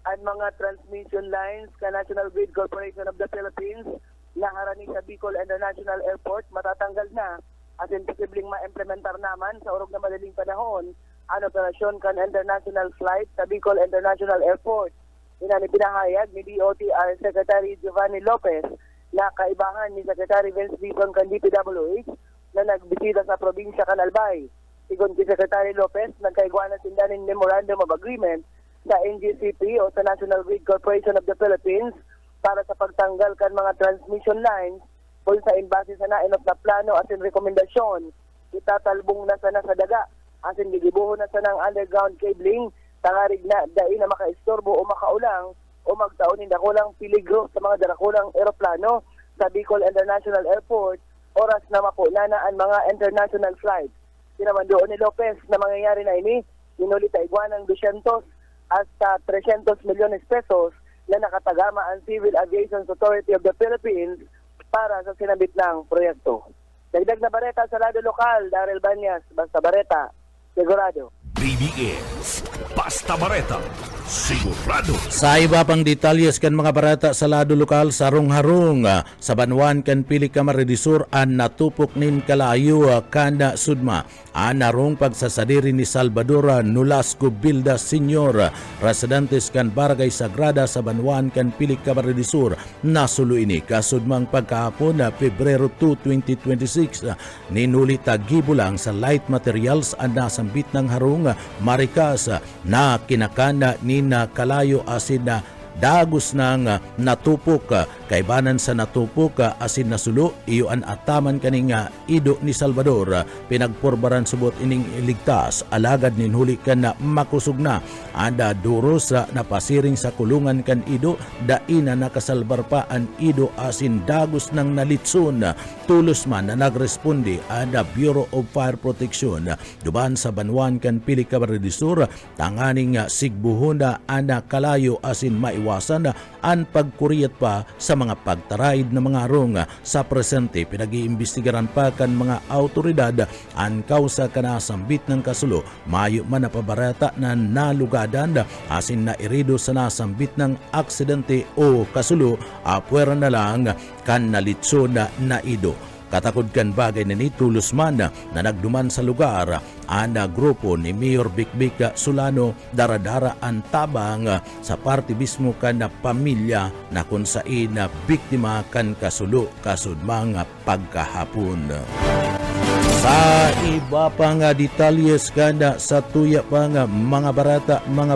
Ang mga transmission lines ka National Grid Corporation of the Philippines na harani sa Bicol International Airport matatanggal na at imposibleng ma-implementar naman sa urog na madaling panahon ang operasyon kan international flight sa Bicol International Airport. Pinahayag ni DOTR Secretary Giovanni Lopez na kaibahan ni Secretary Vince Dizon kan DPWH na nagbisita sa probinsya kan Albay. Sigon si Secretary Lopez, nagkaigwanan sila ng Memorandum of Agreement sa NGCP o sa National Grid Corporation of the Philippines para sa pagtanggal kan mga transmission lines kung sa imbase sa nainot na plano at rekomendasyon. Itatalbong na sana sa daga asin gigibuhon na sana ng underground cabling tangarig na dai na makaistorbo o makaulang o magtaon ng dakulang piligro sa mga darakulang eroplano sa Bicol International Airport oras na mapunana ang mga international flights. Tinaman doon ni Lopez na mangyayari na ini, inulit ay ng 200 hasta 300 milyones pesos na nakatagama ang Civil Aviation Authority of the Philippines para sa sinabit ng proyekto. Dagdag na bareta sa lado lokal, Darrell Banyas, Basta Bareta, sigurado. BBS Basta Bareta, sigurado. Sa iba pang detalyes kan mga barata sa lado lokal, sarong-harong sa Banwan kan Pili Camarines Sur an natupok nin kalayo kan sudma. Narong pagsasadiri ni Salvador Nolasco Bilda Sr. residentes kan Barangay Sagrada sa Banwan kan Pili Camarines Sur nasulo ini kasudmang pagkahapon Pebrero 2, 2026 ninulita gibulang sa light materials ang nasambit ng harong marikas na kinakana ni na kalayo asin na dagos ng natupok kaibanan sa natupok asin nasulo iyo an ataman kaning ido ni Salvador pinagporbaran subot ining iligtas alagad nin huli kan na makusog na anda duros na pasiring sa kulungan kan ido daina nakasalbar pa an ido asin dagos ng nalitson tulos man na nagresponde anda Bureau of Fire Protection duban sa Banwan kan Pili Camarines Sur tanganing sigbuhon na ana kalayo asin maiwan maiwasan ang pagkuriyat pa sa mga pagtaraid na mga arong. Sa presente, pinag-iimbestigaran pa kan mga autoridad ang kausa kana sambit ng kasulo. Mayo man na pabarata na nalugadan asin na irido sa nasambit ng aksidente o kasulo, apwera na lang kan nalitso na naido. Katakod kan bagay na ni tulos man na nagduman sa lugar ang grupo ni Mayor Bikbik Solano daradara ang tabang sa parte mismo kan na pamilya na kung saan na biktima kan kasulo kasud mga pagkahapon. Sa iba pa nga detalyes kada sa tuya pa nga mga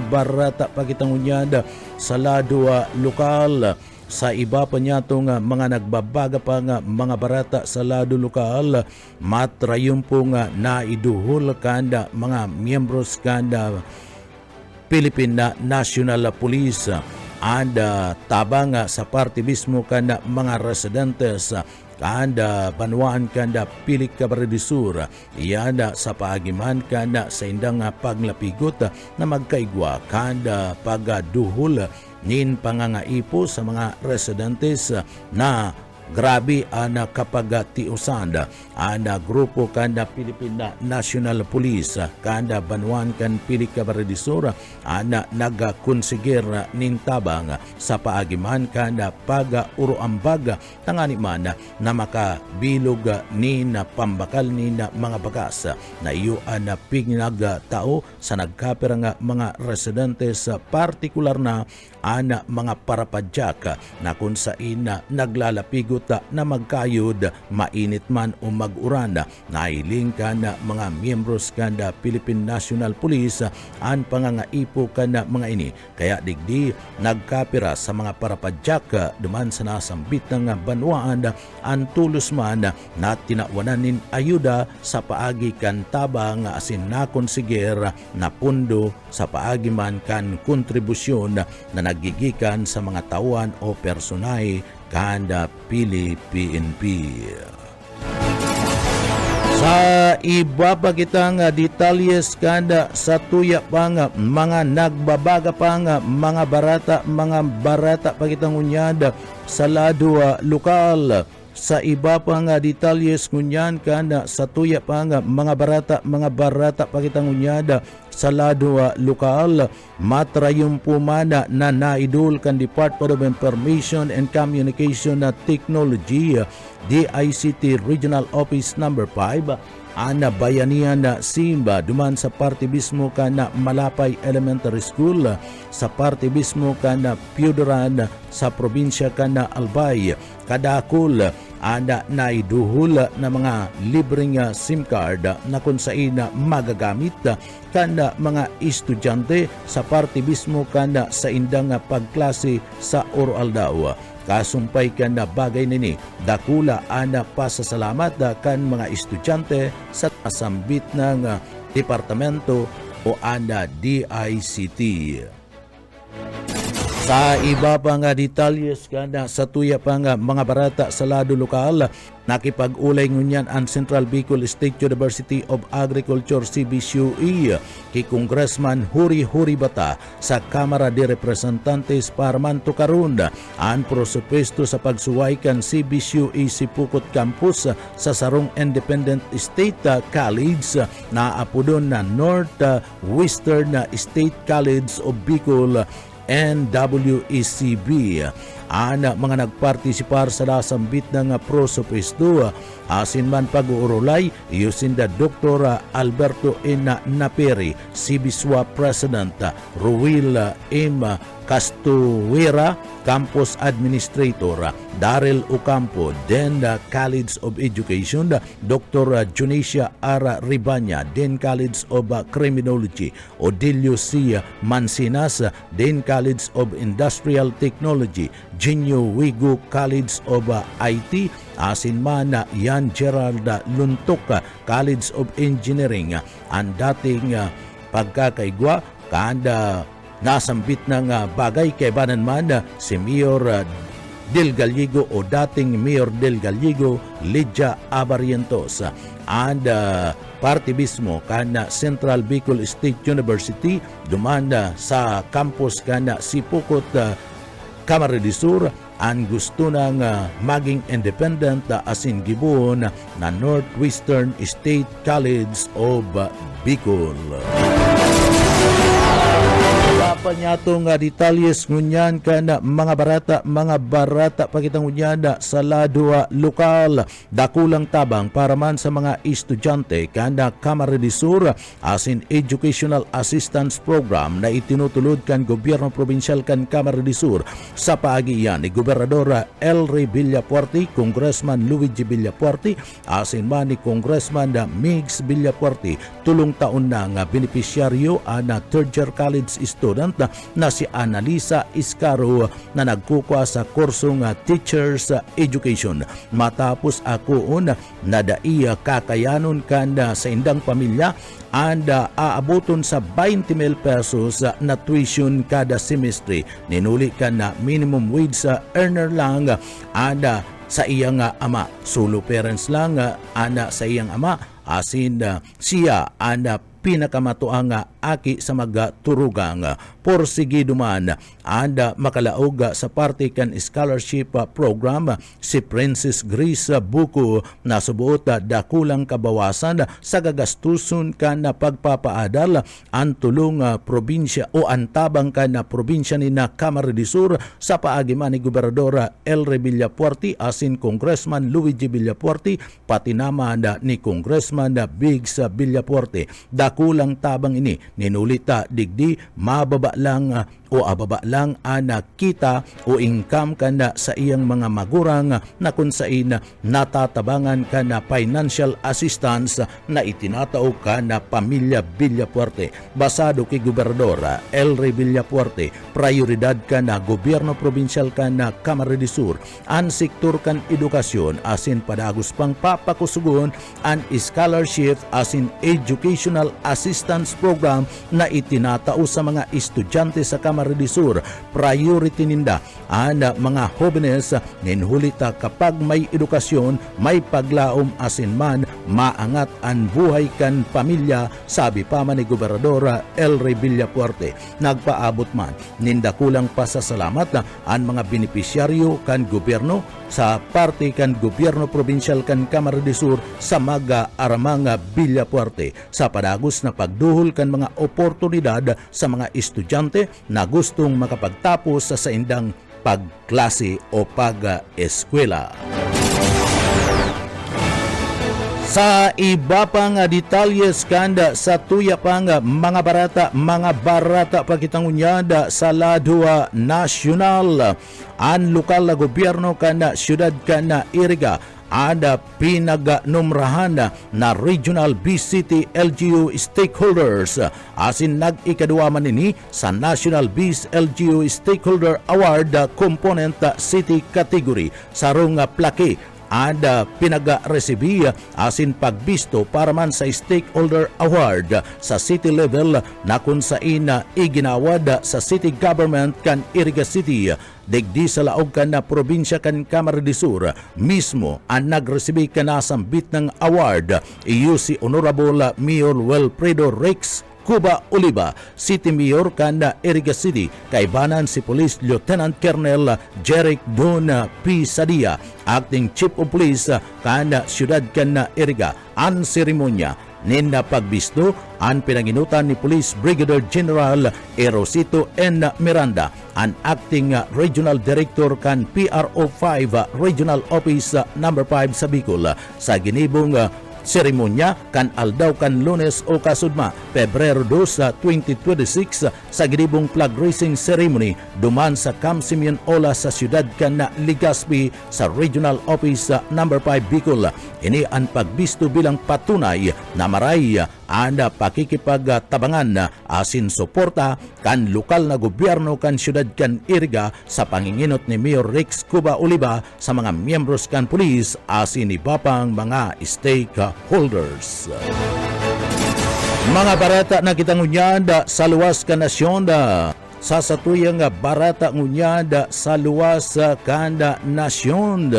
barata pagitangunyad sa ladwa lokal. Sa iba pa niya itong mga nagbabaga pa nga mga barata sa lado lokal, matrayon po nga naiduhol kanda mga miyembros kanda Philippine National Police and tabang sa parte mismo kanda mga residentes kanda Banwaan kanda Pilik Cabrera Sur, iyada sa paagiman kanda sa indang paglapigot na magkaigwa kanda pagaduhol nin pangangaipo sa mga residentes na grabe ana kapag tiusan ana grupo kanda Philippine National Police kanda Banwaan kan Pilik Cabrera Sur ana nagakonsiger nin tabang sa paagiman kanda paga uroambag tangani man na makabilog ni na pambakal ni na mga bagas na iyo ana pignag tao sa nagkapira nga mga residentes partikular na ana mga parapadyak na kung saan naglalapigot na magkayod mainit man o mag-uran. Nailing ka na mga miyembros ka na Philippine National Police ang pangangaipo ka na mga ini. Kaya digdi nagkapira sa mga parapadyak duman sa nasambit ng Banwaan ang tulos man na tinawanan ayuda sa paagi kan tabang asin na konsiger na pundo sa paagi man kan kontribusyon na nagigikan sa mga tawan o personay kanda PNP. Sa iba pa kitang detalyes kanda sa tuya pa nga mga nagbabaga pa nga mga barata pa kitang unyad sa lado lokal. Sa iba pa nga detalyes ngunyan kanda sa tuya pa nga mga barata pa kitang unyad sa lado lokal, matrayon pumana na naidul kan Department of Information and Communication Technology DICT Regional Office No. 5 ana bayanihan na Simba duman sa parte mismo ka na Malapay Elementary School, sa parte mismo ka na Piudoran sa probinsya ka na Albay, Kadakul ana naiduhul na mga libreng SIM card na kung saan magagamit kana mga estudyante sa parte mismo kana sa indang pagklase sa oral daw. Kasumpay kan na bagay nini, dakula ana pasasalamat kan mga estudyante sa asambit ng departamento o ana DICT. Sa iba pa nga detalyes kana sa tuya pa nga mga barata sa lado lokal, nakipag-ulay ngunyan ang Central Bicol State University of Agriculture CBCUE kay Congressman Huri Bata sa Kamara de Representantes Parman Tukaron ang prosepesto sa pagsuway kan CBCUE Sipukot Campus sa sarong Independent State College na apodon na North Western State College of Bicol NWECB. Ana mga nagpartisipar sa nasambit ng prosepesto asin man pag-uurulay yusinda Dr. Alberto N. Naperi, CBSWA President, Ruil M. Castuera, Campus Administrator, Daryl Ocampo, Den College of Education, Dr. Junesia R. Ribanya, Den College of Criminology, Odilio C. Mancinas, Den College of Industrial Technology, Genio Wigo College of IT, asin man Yan Gerald Luntok, College of Engineering, ang dating pagkakaigwa kanda nasambit ng bagay kay banan man si Mayor Del Gallego o dating Mayor Del Gallego Lydia Abarientos and parte mismo kana Central Bicol State University dumanda sa campus kana Sipukot Camarines del Sur ang gusto nang maging independent asin gibon na Northwestern State College of Bicol. Pa niya itong detalyes ngunyan ka na mga barata pakitang ngunyan sa ladwa lokal dakulang tabang para man sa mga estudyante kanda Camarines del Sur asin Educational Assistance Program na itinutulod kan gobyerno probinsyal kan Camarines del Sur sa paagian ni Gobernador El Rey Villapuerte, Congressman Luigi Villapuerte asin man ni Congressman Migs Villapuerte tulong taon na nga benepisyaryo na third year college student na si Analisa Iscaro na nagkukwa sa kursong Teachers Education. Matapos ako na daiya kakayanon kanda sa indang pamilya anda aabuton sa 20,000 pesos na tuition kada semestre. Ninuli ka na minimum wage sa earner lang anda sa iyang ama. Solo parents lang ana sa iyang ama asin siya anda pinakamatuang aki sa magturugang. Porsige duman anda makalaog sa parte kan scholarship program si Princess Grace Buko na subuot dakulang kabawasan sa gagastuson kan na pagpapaadal ang tulong probinsya o antabang kan na probinsya ni na Camarines del Sur sa paagiman ni Gobernador El Rey Villapuerte asin Congressman Luigi Villapuerte pati naman ni Congressman Bigs Villapuerte. Dakulang tabang ini ninulita digdi mababa lang o ababa lang ana kita o income kana sa iyang mga magurang na kung sain natatabangan kana financial assistance na itinatao kana pamilya Villapuerte. Basado kay Gobernador El Rey Villapuerte, prioridad kana gobyerno probinsyal kana Camarines del Sur ang sektor kan edukasyon asin padagos pang papakusugon ang scholarship asin educational assistance program na itinatao sa mga estudyante sa Camarines del Sur. Priority ninda ang mga jóvenes ninhulita kapag may edukasyon, may paglaom asin man maangat ang buhay kan pamilya, sabi pa man ni Gobernador El Rey Villapuerte. Nagpaabot man ninda kulang pasasalamat ang mga benepisyaryo kan gobyerno sa parte kan gobyerno probinsyal kan Camarines del Sur sa mag-aramang Villapuerte sa padagos na pagduhol kan mga oportunidad sa mga estudyante na gustong makapagtapos sa indang pagklase o pag-eskwela. Sa iba pang detalyes kanda sa tuya pang mga barata pakitang unyada sa ladwa nasyonal ang lokal na gobyerno kanda syudad kanda Iriga ada pinagnumrahan na Regional BCT LGU stakeholders asin nag-ikadua man ini sa National Beast LGU Stakeholder Award Component City Category sarong plake ada pinag-resibi asin pagbisto para man sa Stakeholder Award sa city level na kung sain iginawad sa city government kan Iriga City. Digdi sa laog kan na probinsya kan Camarines del Sur mismo ang nagresibi ka na sambit ng award iyo si Honorable Mayor Wilfredo Rex Cuba Oliva, City Mayor kan Iriga City, kaibanan si Police Lieutenant Colonel Jeric Don P. Sadia, Acting Chief of Police kan Siyudad kan Iriga. Ang seremonya ninda pagbisto ang pinanginutan ni Police Brigadier General Erosito N. Miranda, ang Acting Regional Director kan PRO 5 Regional Office number 5 sa Bicol sa ginibong seremonya kan aldaw kan Lunes o kasudma Pebrero 2, 2026 sa ginibong flag raising ceremony duman sa Camp Simeon Ola sa siyudad kan Legazpi sa Regional Office number 5 Bicol. Ini ang pagbisto bilang patunay na maray ang pakikipagtabangan asin suporta kan lokal na gobyerno kan siyudad kan Iriga sa panginginot ni Mayor Rex Cuba Oliva sa mga miyembros kan pulis asin iba pang mga stakeholders. Mga barata na kitang unyada sa luwas ka nasyon sa satuyang barata ngunyada sa luwas kanda nasyon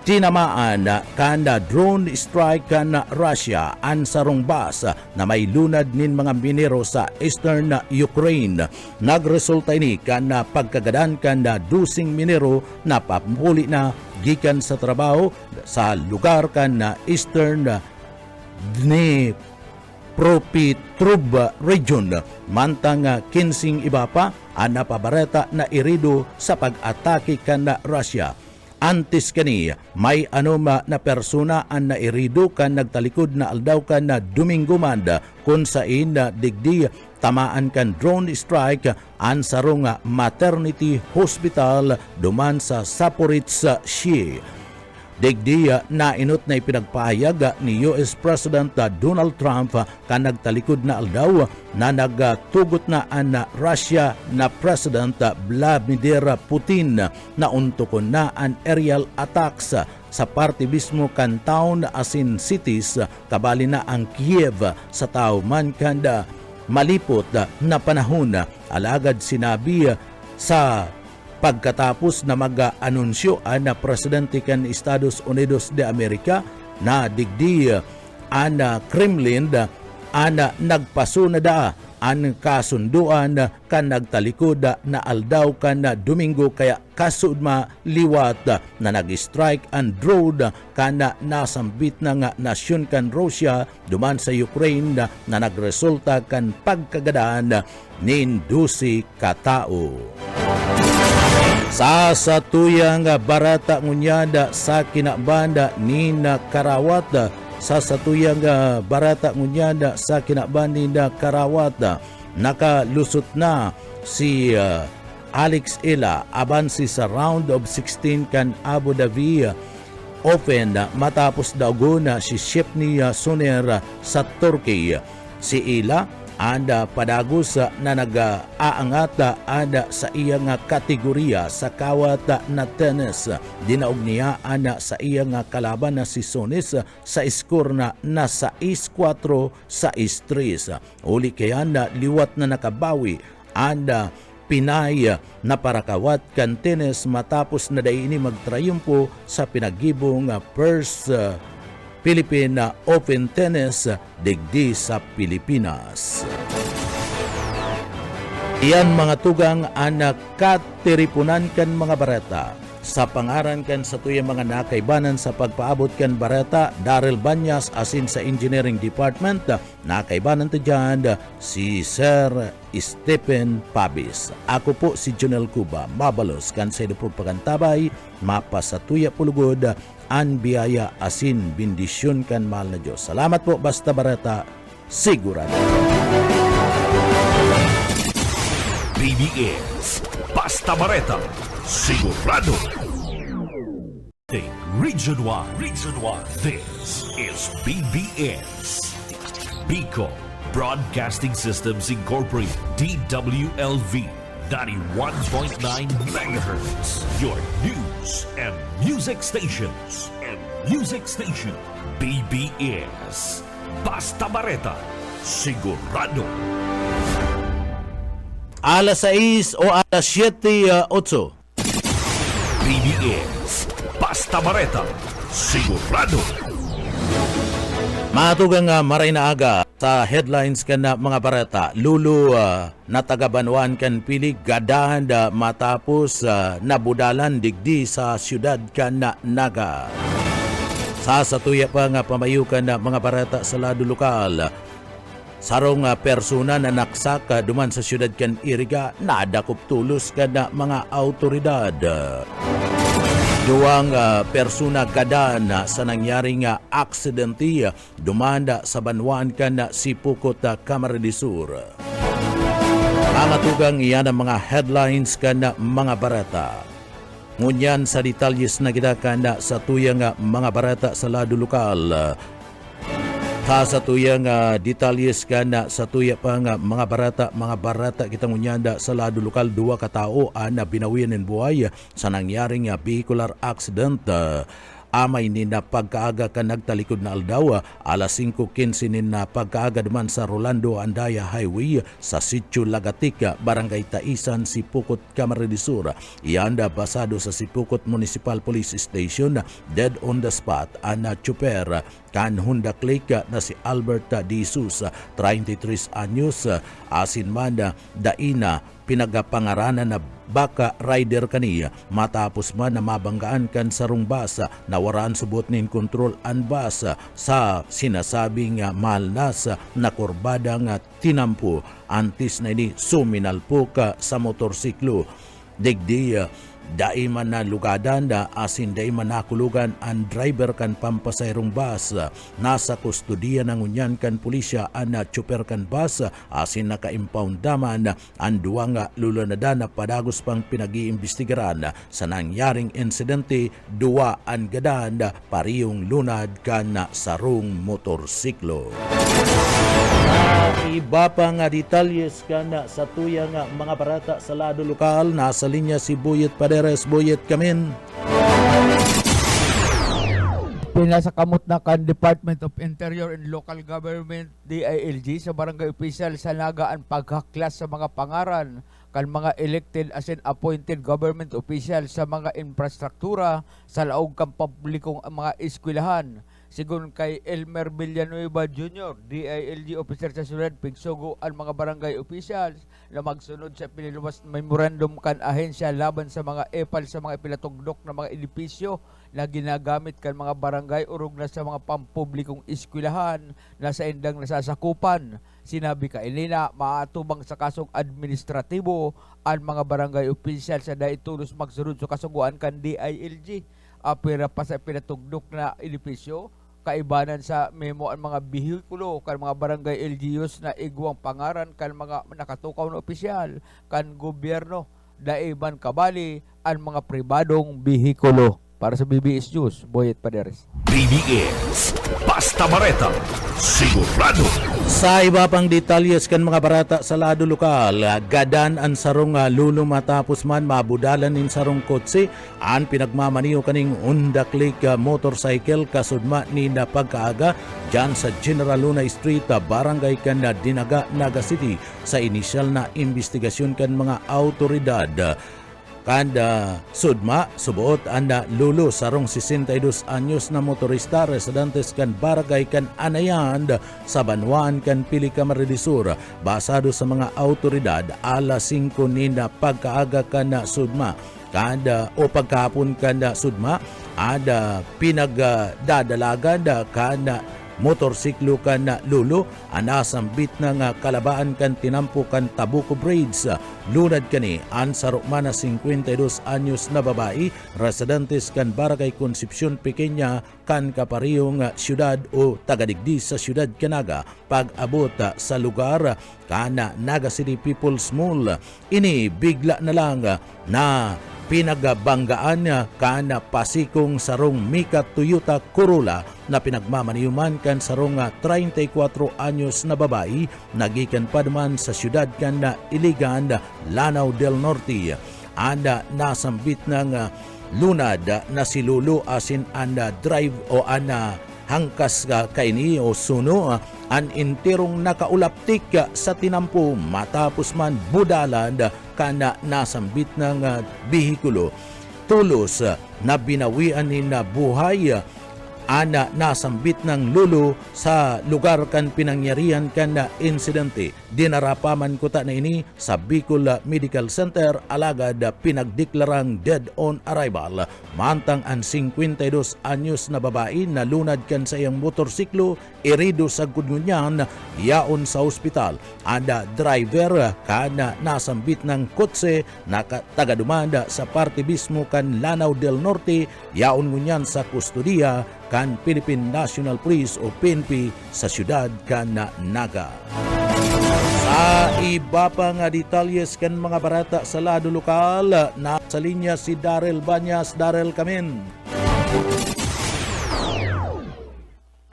tinamaan kanda drone strike kan Russia an sarong bas na may lunad nin mga minero sa eastern Ukraine. Nagresulta ini kan pagkagadan kanda dusing minero na papuli na gikan sa trabaho sa lugar kan eastern Dnipropetrovsk region. Mantang 15 iba pa ang napabareta na irido sa pag-atake kan Russia. Antes kani may anuma na persona ang nairido kan nagtalikod na aldaw kan na Domingo Manda kung sain na digdi tamaan kan drone strike ang sarong maternity hospital duman sa Zaporizhzhia. Digdi na inot na ipinagpahayag ni US President Donald Trump kan nagtalikod na aldaw na nagtugot na ang Russia na President Vladimir Putin na untukon na ang aerial attacks sa parte mismo kan town asin cities kabali na ang Kiev sa tao man kanda malipot na panahon. Alagad sinabi sa pagkatapos na mag-anunsyo na presidente kan Estados Unidos de Amerika na digdi ang Kremlin nagpaso na da ang kasunduan kan nagtalikod na aldaw kan Domingo kaya kasudma liwat na nag-strike ang drone kan nasambit ng nasyon kan Russia duman sa Ukraine na nagresulta kan pagkagadaan nin 12 katao. Sa satuyang barata ngunyada sa kinabanda ni Karawat, sa satuyang barata ngunyada sa kinabanda ni Karawat, nakalusot na si Alex Ila abansi sa round of 16 kan Abu Dhabi Open matapos daw na si Shepni Soner sa Turkey. Si Ila anda padagos na nag-aangat ada sa iyang kategorya sa kawat na tennis. Dinaog niya ana sa iyang kalaban na si Sonis sa skor na 6-4, 6-3. Uli kaya na liwat na nakabawi anda Pinay na parakawat kan tennis matapos na daini magtrayumpo sa pinagibong first Philippine Open Tennis digdi sa Pilipinas. Iyan mga tugang anak katiripunan kan mga bareta. Sa pangaran kan sa tuyang mga nakaibanan sa pagpaabot kan bareta, Daryl Banyas asin sa Engineering Department, nakaibanan ta dyan si Sir Stephen Pabis. Ako po si Jonel Cuba, mabalos kan sa po pagantabay, mapasatuya pulugod, an biyaya asin bindisyon kan mahal na Diyos. Salamat po, basta bareta, sigurado. BBS Basta Bareta, sigurado. Region 1. This is BBS. Bicol Broadcasting Systems Incorporated, DWLV 91.9 megahertz. Your news and music stations. BBS Basta Bareta, sigurado. Alas 6 o alas 7:08. BBS Basta Bareta, sigurado. Matugang maray na aga sa headlines kan na mga bareta. Lulu na taga-Banwan kan pilig gadahan matapos nabudalan digdi sa syudad kan na Naga. Sa satuya pa nga pamayukan na mga bareta sa lado lokal. Sarong persona na naksak duman sa syudad kan Iriga nadakop tulos kan na mga autoridad. Duwang persona gadan sa nangyaring aksidente dumanda sa Banwan kan Sipukot, Camarines Sur. Mga tugang iyan ang mga headlines kan mga barata. Ngunyan sa detalyes na kita kan sa tuyang mga barata sa lado lokal. Sa tuyang detalyes kan sa tuya pa nga mga barata kita ngunyanda sa lado lokal, 2 katao na binawian ng buhay sa nangyaring vehicular accident amay ni na pagkaaga ka nagtalikod na aldaw alas 5:15 ni na pagkaaga duman sa Rolando Andaya Highway sa Sitio Lagatica, Barangay Taisan, Sipukot, Camarines Sur. Ianda basado sa Sipukot Municipal Police Station, dead on the spot ang chuper kan Honda Click na si Albert De Jesus, 33 anyos, asin man daina pinagapangaranan na baka rider kaniya matapos man na mabanggaan kan sarong bus na waraan subot nin control an bus sa sinasabing malnas na kurbada nga tinampo antis na ini suminalpo ka sa motorsiklo. Digdi dai man na lugadan da asin dai man nakulugan ang driver kan pampasayrong bus. Nasa kustudiya ng unyan kan pulisya ang chuper kan bus asin naka-impound daman ang duwang lulunada na padagos pang pinag-iimbestigaran sa nangyaring insidente. Duwa ang gadan pariyong lunad kan sarong motorsiklo. Iba pa nga detalyes kan sa tuyang mga barata sa lado lokal. Nasa linya si Buyet Paderes. Buyet Kamin. Pinasakamot na kan Department of Interior and Local Government DILG sa barangay official sa nagaan paghaklas sa mga pangaran kan mga elected as in appointed government official sa mga infrastruktura sa laog kang publikong mga eskwelahan. Sigun kay Elmer Villanueva Jr., DILG officer sa Sulan, pigsugo ang mga barangay officials na magsunod sa piniluwas memorandum kan ahensya laban sa mga epal sa mga pilatugdok na mga edipisyo na ginagamit kan mga barangay urog na sa mga pampublikong eskwelahan na sa indang nasasakupan. Sinabi ka inina, maatubang sa kasong administratibo ang mga barangay official sa daitulos magsunod sa kasuguan kan DILG. Apira pa sa pinatugdok na edipisyo, kaibanan sa memo ang mga bihikulo kan mga barangay LGUs na igwang pangaran kan mga nakatukaw na opisyal kan gobyerno daiban kabali ang mga pribadong bihikulo. Para sa BBS News, Boyet Paderes. BBS Basta Bareta, sigurado. Sa iba pang detalyes kan mga barata sa lado lokal, gadan ang sarong lulo matapos man mabudalan nin sarong kotse ang pinagmamaniyo kaning Honda Click motorcycle kasudma ni na pagkaaga dyan sa General Luna Street, Barangay kan Dinaga, Naga City sa inisyal na investigasyon kan mga autoridad. Kanda sudma subuot anda lulo sarong 62 anyos na motorista residentes kan barangay kan Anayan sa Banwaan kan Pili, Camarines Sur. Basado sa mga autoridad alas 5 nina pagkaaga kan sudma kanda o pagkahapon kan sudma ada pinagdadalagan kan motorsiklo kan lulo anasambit na nga kalabaan kan tinampo kan Tabuco Bridge. Lunad kani ang sarukmana 52 anyos na babae residentes kan Barangay Concepcion Pequeña kan kaparihong syudad o tagadigdi sa syudad Canaga. Pag-abot sa lugar kana Naga City People's Mall, ini bigla na lang na pinagabanggaan niya kana pasikong sarong Mika Toyota Corolla na pinagmamaniyuman kan sarong 34 anyos na babae nagikan pa naman sa syudad kan na Iligan, Lanao del Norte. Anda nasambit ng lunad na si Lulu asin anda drive o ana hangkas kaini o suno an intirong nakaulaptik sa tinampo matapos man budalan kana nasambit ng bihikulo. Tulos na binawian ni na buhay ana nasambit ng lulo sa lugar kan pinangyarihan kan na insidente. Dinarapaman ko ta na ini sa Bicol Medical Center alagad pinagdeklarang dead on arrival. Mantang ang 52 anyos na babae na lunad kan sa iyang motorsiklo irido sa gudngunyan yaon sa ospital. Ada driver kana nasambit ng kotse na tagadumanda sa parte mismo kan Lanao del Norte yaon ngunyan sa kustudiya kan Philippine National Police o PNP sa syudad kan Naga. Sa iba pa nga detalyes kan mga barata sa lado lokal, nasa linya si Darrell Banyas. Darrell Kamin.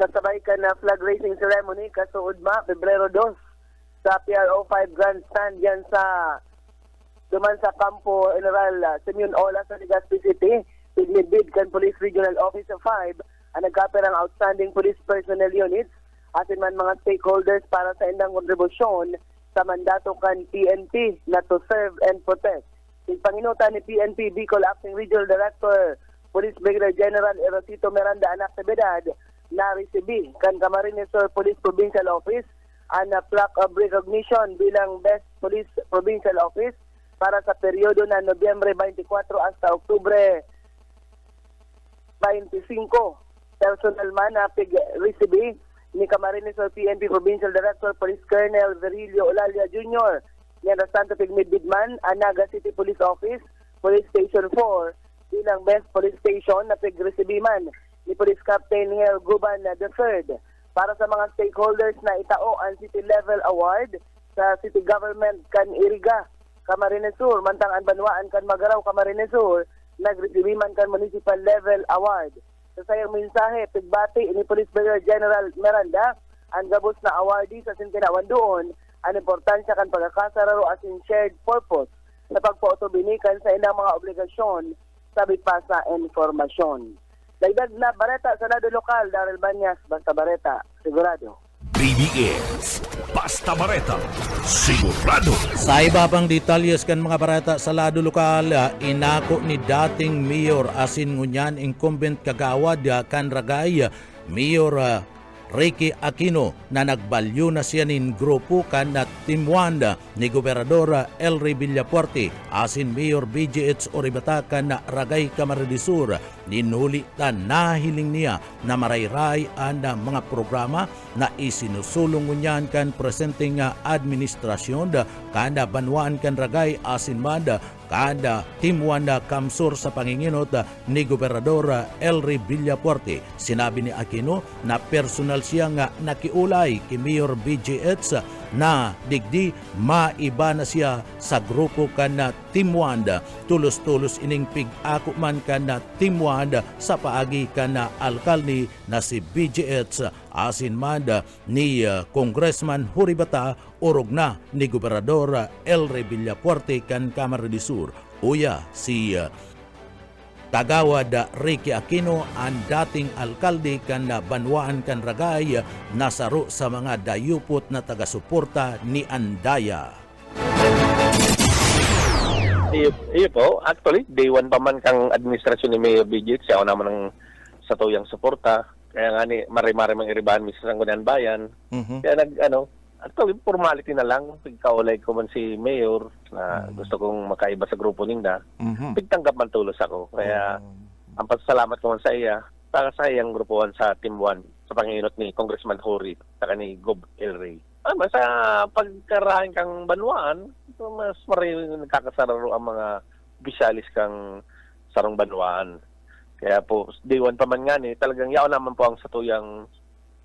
Kasabay ka na flag raising ceremony kasuod Pebrero 2 sa PRO 5 Grandstand yan sa duman sa Campo General Simeon Ola sa Legazpi City. Pignibid kan Police Regional Office of 5 ang nagkapir ang outstanding police personnel units atin man mga stakeholders para sa indang kontribusyon sa mandato kan PNP na to serve and protect. Ipanginotan ni PNP Bicol Acting Regional Director Police Brigadier General Erosito Miranda ang aktibidad na resibi kan Camarines Sur Police Provincial Office ang plaque of recognition bilang Best Police Provincial Office para sa peryodo na Nobyembre 24 hasta Oktubre 25. Personal man na pig-recibe ni Camarines Sur PNP Provincial Director Police Colonel Virilio Olalia Jr. Yan ang Santo Pigmidbidman, Anaga City Police Office, Police Station 4, bilang Best Police Station na pig-recibe man ni Police Captain Hel Guban III. Para sa mga stakeholders na itao ang City Level Award sa City Government kan Iriga, Camarines Sur, mantang ang Banwaan kan Magaraw, Camarines Sur, nag-recibe man kan Municipal Level Award. Sa sayang mensahe, pigbati ni Police Brigadier General Miranda, ang gabos na awardee sa Sintinawan doon, ang importansya kan pagkakasararo as in shared purpose sa pagpautubinikan sa ilang mga obligasyon sa bipasa informasyon. Dagdag na bareta sa lado lokal, Daryl Banyas, Basta Bareta, sigurado. BBS Basta Bareta, sigurado. Sa iba pang detalyes kan mga barata sa lado lokal, inako ni dating Mayor asin ngunyan incumbent kagawad kan Ragay, Mayor Ricky Aquino na nagbalyo na siya nin grupo kan na Team 1 ni Gobernador Elry Villapuerte asin Mayor BGH Oribata kan na Ragay Camarines Sur. Ninuli tan nahiling niya na marayray ang mga programa na isinusulong ngunyan kan presenting administrasyon kada Banwaan kan Ragay asin manda kada Team 1 Kamsur sa panginginot ni Gobernador Elry Villapuerte. Sinabi ni Aquino na personal siya nga nakiulay kay Mayor BGH na digdi maiba na siya sa grupo kan na Team 1. Tulos-tulos ining pig-ako man kan na Team 1 sa paagi kan na alkalde na si BGH asin man ni Congressman Huribata urog na ni Gobernador Elry Villapuerte kan Camarines Sur. Uya si Kagawad Ricky Aquino ang dating alkalde kan Banwaan kan Ragay nasaro sa mga dayupot na taga-suporta ni Andaya. Iyo po, actually, day one pa man kang administrasyon ni Mayor Bigit, siya ako naman ng sa tuyang suporta. Kaya nga ni, mari-mari mang iribahan mismo sa Gunian Bayan. Kaya actually, formality na lang. Pagkaulay ko man si Mayor na gusto kong makaiba sa grupo ninda. Pagtanggap man tulos ako. Kaya, ang pasalamat ko man sa iya, para sa iyang grupuan sa Team 1, sa panginot ni Congressman Hori, saka ni Gob Elray. Sa pagkarahin kang Banwaan, mas maraming nakakasararo ang mga bisyalis kang sarong Banwaan. Kaya po, day one pa man nga ni, talagang yaon naman po ang satuyang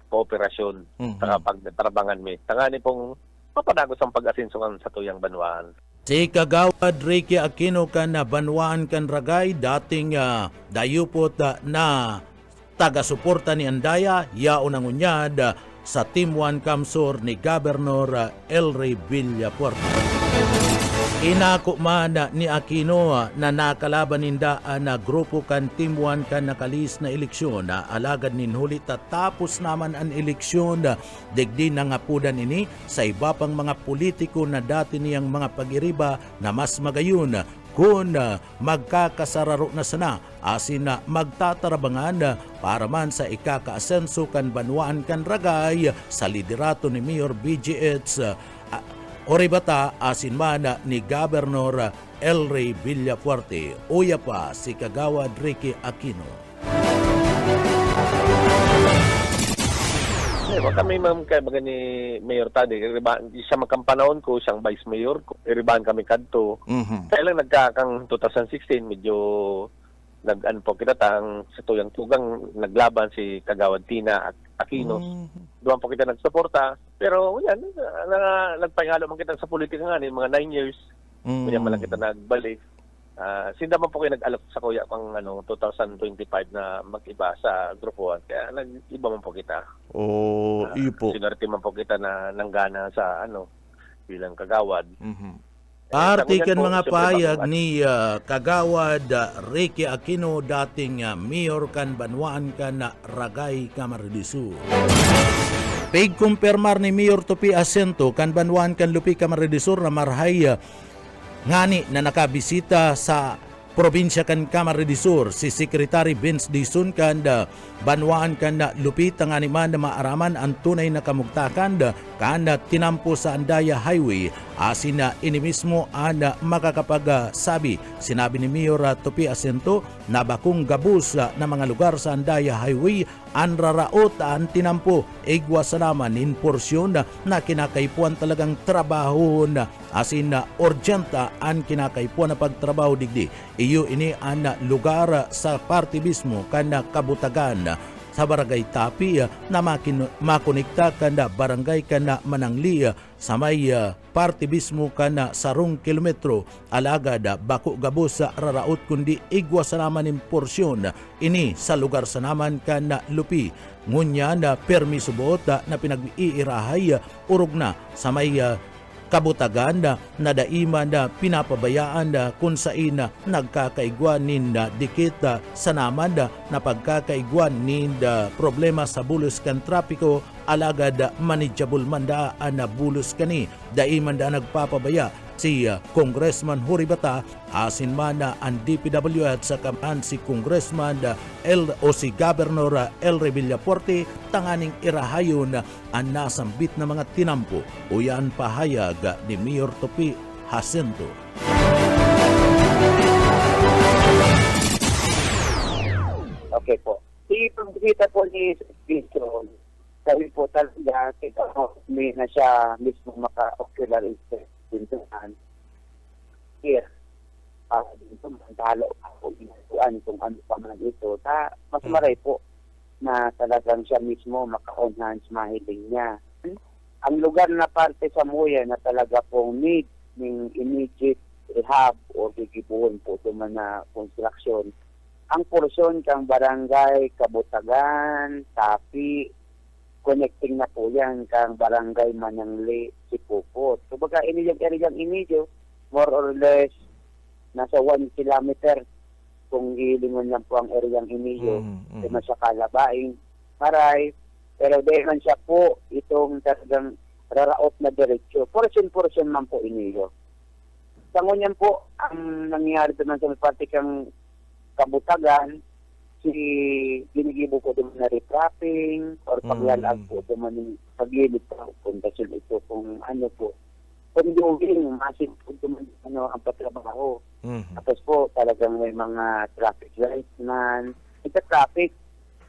kooperasyon sa pagtrabangan mi. Tangani pong papadagos ang pag-asinso kan satuyang Banwaan. Si Kagawad Ricky Aquino kan Banwaan kan Ragay, dating dayupot na taga-suporta ni Andaya, yaon ang unyad sa Team 1 Kamsur ni Governor Elry Villapuerte. Inako man ni Aquino na nakalaban ninda na grupo kan Team 1 kan nakalis na eleksyon na alagad ninhuli tatapos naman ang eleksyon digdi na ngapudan ini sa iba pang mga politiko na dati niyang mga pag-iriba na mas magayon kung magkakasararo na sana asin na magtatarabangan para man sa ikakaasenso kan Banwaan kan Ragay sa liderato ni Mayor BGH Oribata asin man ni Governor Elry Villapuerte. Uya pa si Kagawad Ricky Aquino. Kami mga ni Mayor Tadi, siya magkampanahon ko, siyang Vice Mayor, iribahan kami kadto. Kaya lang nagkakang 2016, medyo nag-ano po kita tang sa tuyang tugang naglaban si Kagawad Tina Aquino. Doon po kita nagsuporta. Pero yan, nagpahingalo man kita sa politika nga ni mga 9 years. Kaya man lang kita nagbalik. Sinda man po kayo nag-alok sa kuya pang 2025 na mag-iba sa grupuan. Kaya nag-iba man po kita. Iyo po. Sinarte man po kita na nanggana sa bilang kagawad. Artikan Sanggunian po, mga siyempre, payag bago- ni Kagawad Ricky Aquino, dating mayor kan Banwaan kan Ragay Camarines Sur. Pig-kumpirmar ni Mayor Topi Asento kan Banwaan kan Lupi Camarines Sur na marhay ngani na nakabisita sa probinsya kan Camarines Sur si Secretary Vince Dizon kan Banwaan kan Lupi tangani man na maaraman ang tunay na kamugtakan kan tinampo sa Andaya Highway asin na ini mismo ang makakapagsabi. Sinabi ni Mayor Topi Asento na bakong gabus na mga lugar sa Andaya Highway ang raraot ang tinampo igwa sa naman in porsyon na kinakaipuan talagang trabaho na asin na urgenta ang kinakaipuan na pagtrabaho digdi. Iyo ini ang lugar sa party mismo kan kabutagan sa Barangay Tapi na makonekta kan barangay kan Manangli sa may party mismo kan sarong kilometro alagad bako gabos sa raraot kundi igwa sa naman in porsyon ini sa lugar sa naman kan Lupi. Ngunya na permiso buot na pinag-iirahay urog na sa may kabutagan na daiman na pinapabayaan na kung saan na nagkakaigwanin na dikit sa naman na pagkakaigwan ni problema sa bulos kan trapiko alagad manageable manda na bulos kani daiman da nagpapabaya si Congressman Huribata asin man ang DPWH sa kaman si Congressman o si Governor El Villaporte tanganing irahayon ang nasambit na mga tinampo o yan pahayag ni Mayor Topi Jacinto. Okay po. Ipagkita po ni Vincent, sabi po talaga, may na siya mismo maka-ocular inspectation. Here, dito, talo ako inatuan kung ano pa man ito. Mas maray po na talagang siya mismo maka-enhance mahiling niya. Ang lugar na parte sa Muya na talaga pong need ng immediate rehab o gigibuhon po duman na construction. Ang porsyon kang barangay Kabutagan, Tapi, connecting na po yan kang barangay Manangli, Sipupot. So baga ini yung area inidyo, more or less nasa 1 kilometer kung ilingon lang po ang area inidyo. Di man siya kalabaing, maray, pero di man siya po itong talagang raraot na diretsyo. Portion man po inidyo. Sa ngunyan po, ang nangyari doon sa may party kang Kabutagan, si ginigibo ko doon na retrapping or paglalaan po doon ng pagilid po pundasyon ito kung ano po. Punduging, masin po doon ang patrabaho. Tapos po talagang may mga traffic lights na traffic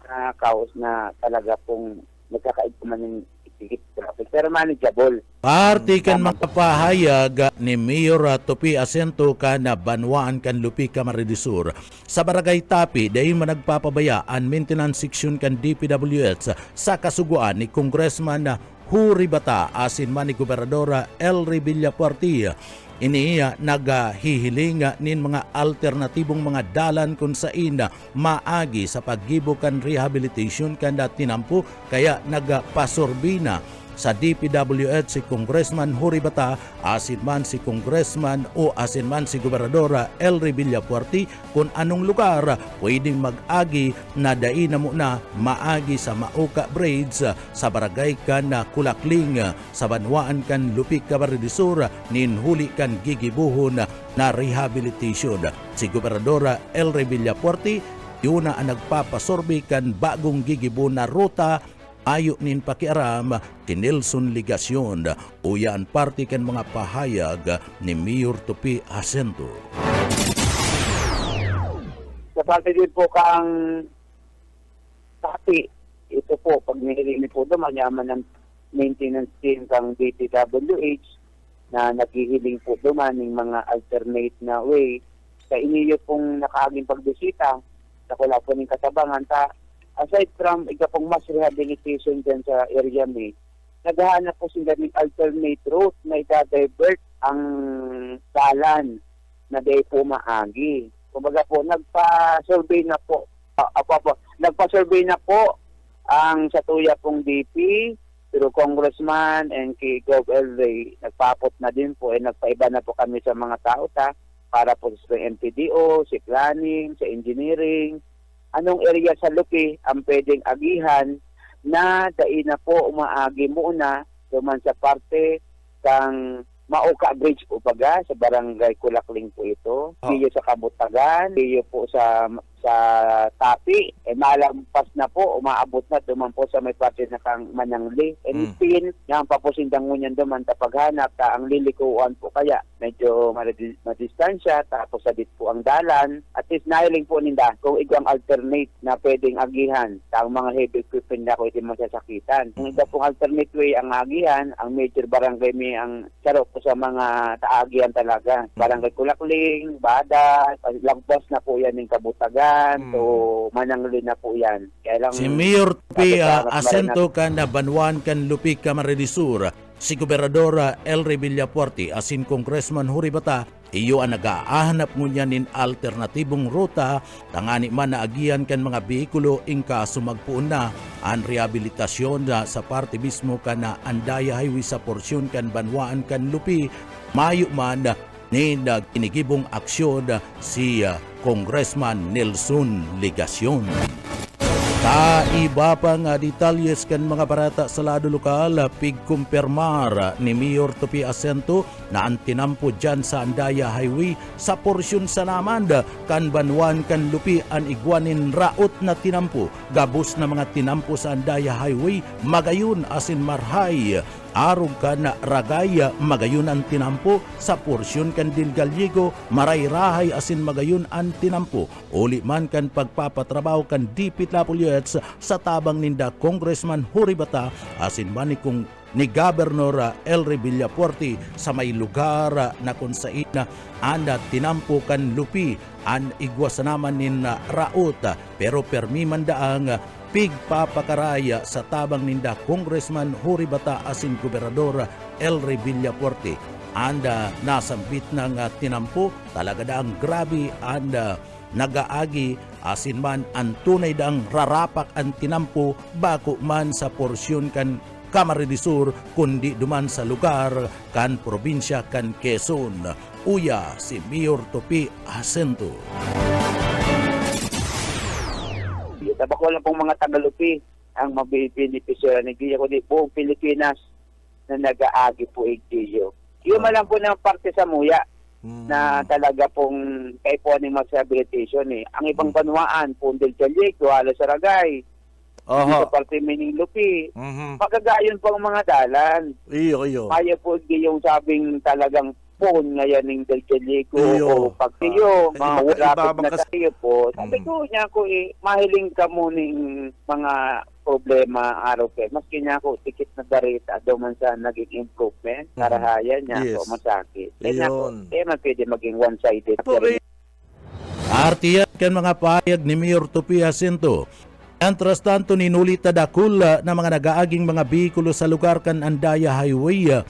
na kaos na talaga pong nagkakaiguman ng itigit traffic. Pero manageable. Party kan makapahayag ni Mayor Topi Asento kan Banwaan kan Lupi Camarines Sur sa Barangay Tapi dahil managpapabaya ang maintenance section kan DPWH sa kasuguan ni Congressman Huribata asin man ni Gobernador El Villaporte. Ini naghihiling nin mga alternatibong mga dalan kung saan maagi sa paggibukan rehabilitation kan tinampo kaya nagpasorbina sa DPWH si Congressman Huribata asin man si Congressman o asin man si Gobernador El Villaporte kung anong lugar pwedeng mag-agi na dai na muna maagi sa Mauka Bridge sa barangay kan Kulakling sa Banwaan kan Lupi Camarines Sur nin huli kan gigibuhon na rehabilitation. Si Gobernador El Villaporte yun na ang nagpapasorbe kan bagong gigibuhon na ruta ayo nin pakiaram ti Nelson Ligacion o yan parte kan mga pahayag ni Mayor Topi Jacinto. Sa parte din po kang Tapi, ito po, pag nilini po doon, manyaman ng maintenance team kang DPWH na naghihiling po doon ng mga alternate na way. Sa iniyo pong nakaaging pagbisita, sa kula po ng katabangan, aside from pong mass rehabilitation dyan sa area may, naghahanap po sila ng alternate route na i-divert ang dalan na di po maagi. Kumbaga po, nagpa-survey na po ang sa tuya pong DP, Pero Congressman and kay Gov. Elray, nagpapot na din po, nagpaiba na po kami sa mga tao para po sa MPDO, sa planning, sa engineering, anong area sa Lupi ang pwedeng agihan na dai na po umaagi muna duman sa parte kang Mauka Bridge po baga sa barangay Kulakling po ito. Diyo sa Kabutagan, diyo po sa Tapi, malampas na po, umaabot na duman po sa may parte na kang Manangli. And pin, yang papusindang ngunyan duman tapaghanap ang lilikuan po kaya medyo madistansya, tapos sa dit po ang dalan. At least nailing po ninda kung igwang alternate na pwedeng agihan ang mga heavy equipment na pwede masasakitan. Kung iba pong alternate way ang agihan, ang major barangay may ang sarap sa mga taagian talaga. Barangay Kulakling, Bada, lagpas na po yan ng Kabutagan, so Manangli na po yan. Kaya lang, Si Mayor Tupi asento kan na Banwan kan Lupi Camarines Sur, si Gobernador Elry Villapuerte asin Congressman Huri Bata, iyo ang nag-aanap ngunyan nin alternatibong ruta tangani man na agian kan mga behikulo ingka sumagpuon na ang rehabilitasyon sa parte mismo kan na Andaya Highway sa porsyon kan Banwaan kan Lupi, mayo man ni nagkinigibong aksyon si Congressman Nelson Legacion. Iba pa nga detalyes kan mga barata sa lado lokal, pigkumpirmar ni Mayor Tupi Asento na ang tinampo dyan sa Andaya Highway sa porsyon sa Namanda kan Banwan kan Lupi ang igwanin raot na tinampo. Gabos na mga tinampo sa Andaya Highway, magayon asin marhay. Arog kan Ragaya, magayon ang tinampo sa porsyon kan Dilgaliego, maray-rahay asin magayon ang tinampo. Uli man kan pagpapatrabaho kan DP Tlapuliets sa tabang ninda Congressman Huri Bata asin man ni Gobernador Elry Villapuerte sa may lugar na kung saan anda tinampo kan Lupi an igwas naman nin raot pero permi mandaang pigpapakaraya sa tabang ninda Congressman Huri Bata asin Gobernador Elry Villapuerte. Anda nasambit ng tinampo talaga daang grabe anda nagaagi asin man ang tunay daang rarapak ang tinampo bako man sa porsyon kan Camarines Sur kundi duman sa lugar kan probinsya kan Quezon. Uya si Mayor Tupi Asento. Tabako lang pong mga Tagalupi ang mabibinipisyo ni Giyo, kundi buong Pilipinas na nag-aagi po Giyo. Yung man lang po ng parte sa Muya na talaga pong kay po ng rehabilitation eh. Ang ibang Banwaan, Pundel Chalik, Dualo Saragay, sa parte Minilupi, magagayon po ang mga dalan. Iyo. Kaya po yung sabing talagang phone ngayon ng Delgelico o pagtiyo, mga ulapit na tayo po. Sabi ko niya ko mahiling ka mo ng mga problema araw kayo. Maski niya ko tikit na darita daw man sa naging improvement, karahayan niya ko masakit. Kaya ko, man pwede maging one-sided. Artiyan kan mga payag ni Mayor Tupi Asento. Antras tanto ninulit na dakul na mga nagaaging mga behikulo sa lugar kan Andaya Highway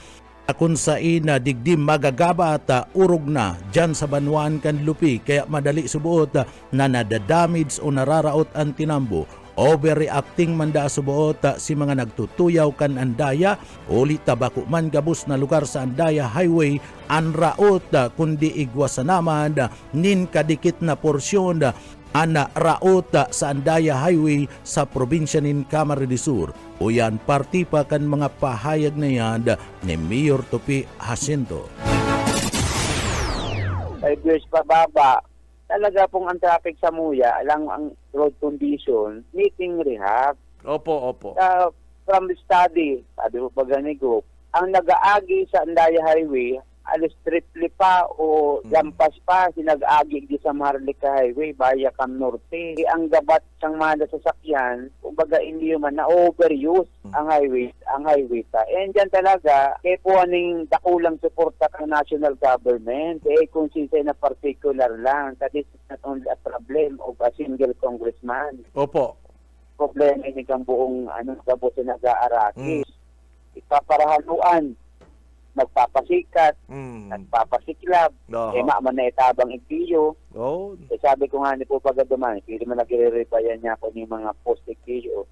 kung saan digdim magagaba at urog na dyan sa Banwaan kan Lupi kaya madali subuot na nadadamage o nararaot ang tinambo. Overreacting manda subuot si mga nagtutuyaw kan Andaya ulit tabako man gabos na lugar sa Andaya Highway ang raot kundi igwasan naman nin kadikit na porsyon ana raot sa Andaya Highway sa probinsya nin Camarines Sur. O yan, parti pa kan mga pahayag na yan ni Mayor Tupi Jacinto. 5 years pa baba, talaga pong ang traffic sa Muya, alang ang road condition, needing rehab. Opo. From the study, sabi mo pa ganigo, ang nag-aagi sa Andaya Highway, alas triple pa o lampas pa sinag-agi di sa Maharlika Highway via Cam Norte. Ang gabat sang mga sasakyan, kumbaga hindi man na overuse ang highway ta. And dyan talaga, kaya po aning dakulang suporta ng national government, kung sinsay na particular lang, that is not only a problem of a single congressman. Opo. Problema ini kang buong gabos na nag-aaraki. Ipaparahaluan, magpapasikat, nagpapasiklab, man na itabang ikiyo. Sabi ko nga ni po pagkaduman, hindi man nagre-repayan niya ako ng mga post ikiyo.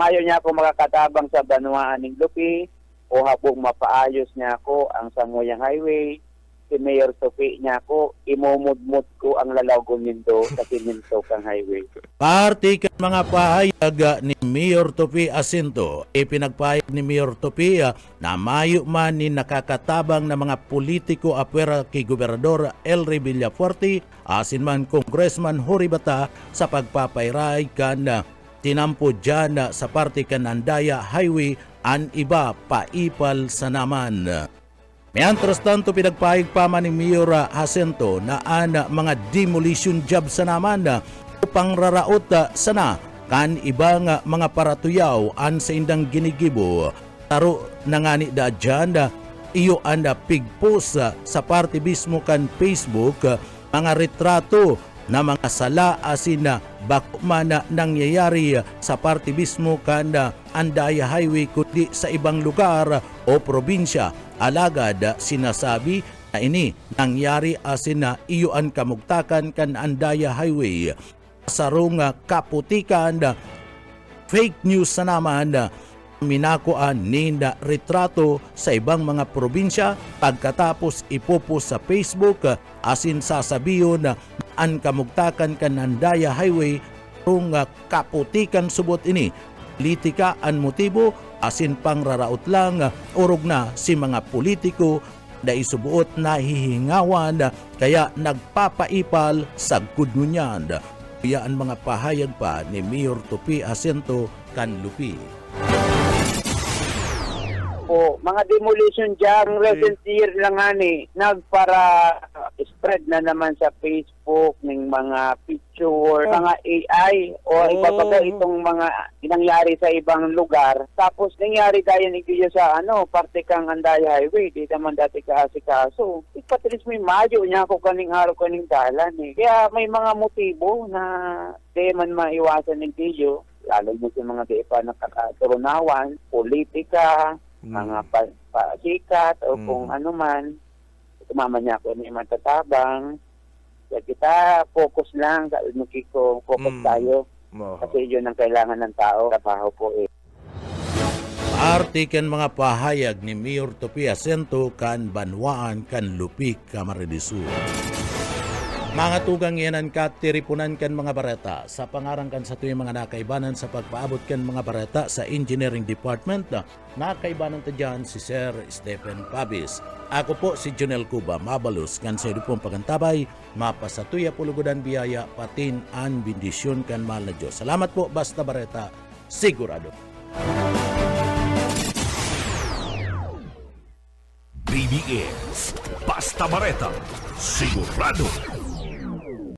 mayo niya ako makakatabang sa Banwaan ng Lupi o habang mapaayos niya ako ang Sangoyang Highway, si Mayor Tupi niya ako, imumudmud ko ang Lalagon nindo sa Siminto kang highway. Party kan mga pahayag ni Mayor Topi Asinto, ipinagpahayag ni Mayor Topi na mayo man ni nakakatabang na mga politiko apwera kay Gobernador Elry Villafuerte asin man Congressman Jory Bata sa pagpapairay kan tinampo dyan sa party kan Andaya Highway an iba paipal sa naman. Mientras tanto, pinagpahig pa man ni Mayor Jacinto na mga demolition job sa naman upang raraot sana kan ibang mga paratuyaw an sa indang ginigibo. Taro na nga ni da dyan, iyo ang pigpost sa party mismo kan Facebook, mga retrato na mga sala asin na bako man nangyayari sa party mismo kan Andaya Highway kundi sa ibang lugar o probinsya. Alagad sinasabi na ini nangyari asin na iyoan kamugtakan kan Andaya Highway. Sarong kaputikan, fake news sa naman, minakuan ninda retrato sa ibang mga probinsya pagkatapos ipopos sa Facebook asin sasabiyon na an kamugtakan kan Andaya Highway kung kaputikan subot ini. Politika ang motibo asin pangraraot lang urog na si mga politiko na isubuot na hihingawan kaya nagpapaipal sa gudnunyan. Kaya ang mga pahayag pa ni Mayor Topi Jacinto Canlupi. O, mga demolition job, recent year lang nga ni, nagpara spread na naman sa Facebook ng mga picture, mga AI o iba pa itong mga nangyari sa ibang lugar. Tapos nangyari tayo ni sa parte kang Andaya Highway, di naman dati kaasikaso. Ipatris may mayo niya ako kaning araw kaning dalan eh. Kaya may mga motibo na di man maiwasan ng video, lalo mo sa mga di pa nakaturunawan, politika, mga pasikat o kung ano man, tumama niya ako ni matatabang. Kaya kita focus lang, focus tayo. Kasi yun ang kailangan ng tao, trabaho po eh. Artikan mga pahayag ni Mayor Topi Jacinto kan Banwaan kan Lupi, Camarines Sur. Mga tugang yanan ka, tiripunan kan mga bareta sa pangarang kan sa tuyong mga nakaibanan sa pagpaabot kan mga bareta sa Engineering Department na nakaibanan ta dyan si Sir Stephen Pabis. Ako po si Junel Cuba, mabalos kan sa pong pagantabay, mapasatuya pulugodan biyaya, patin an bendisyon kan mahal na Diyos. Salamat po, basta bareta, sigurado. BBS Basta Bareta, sigurado.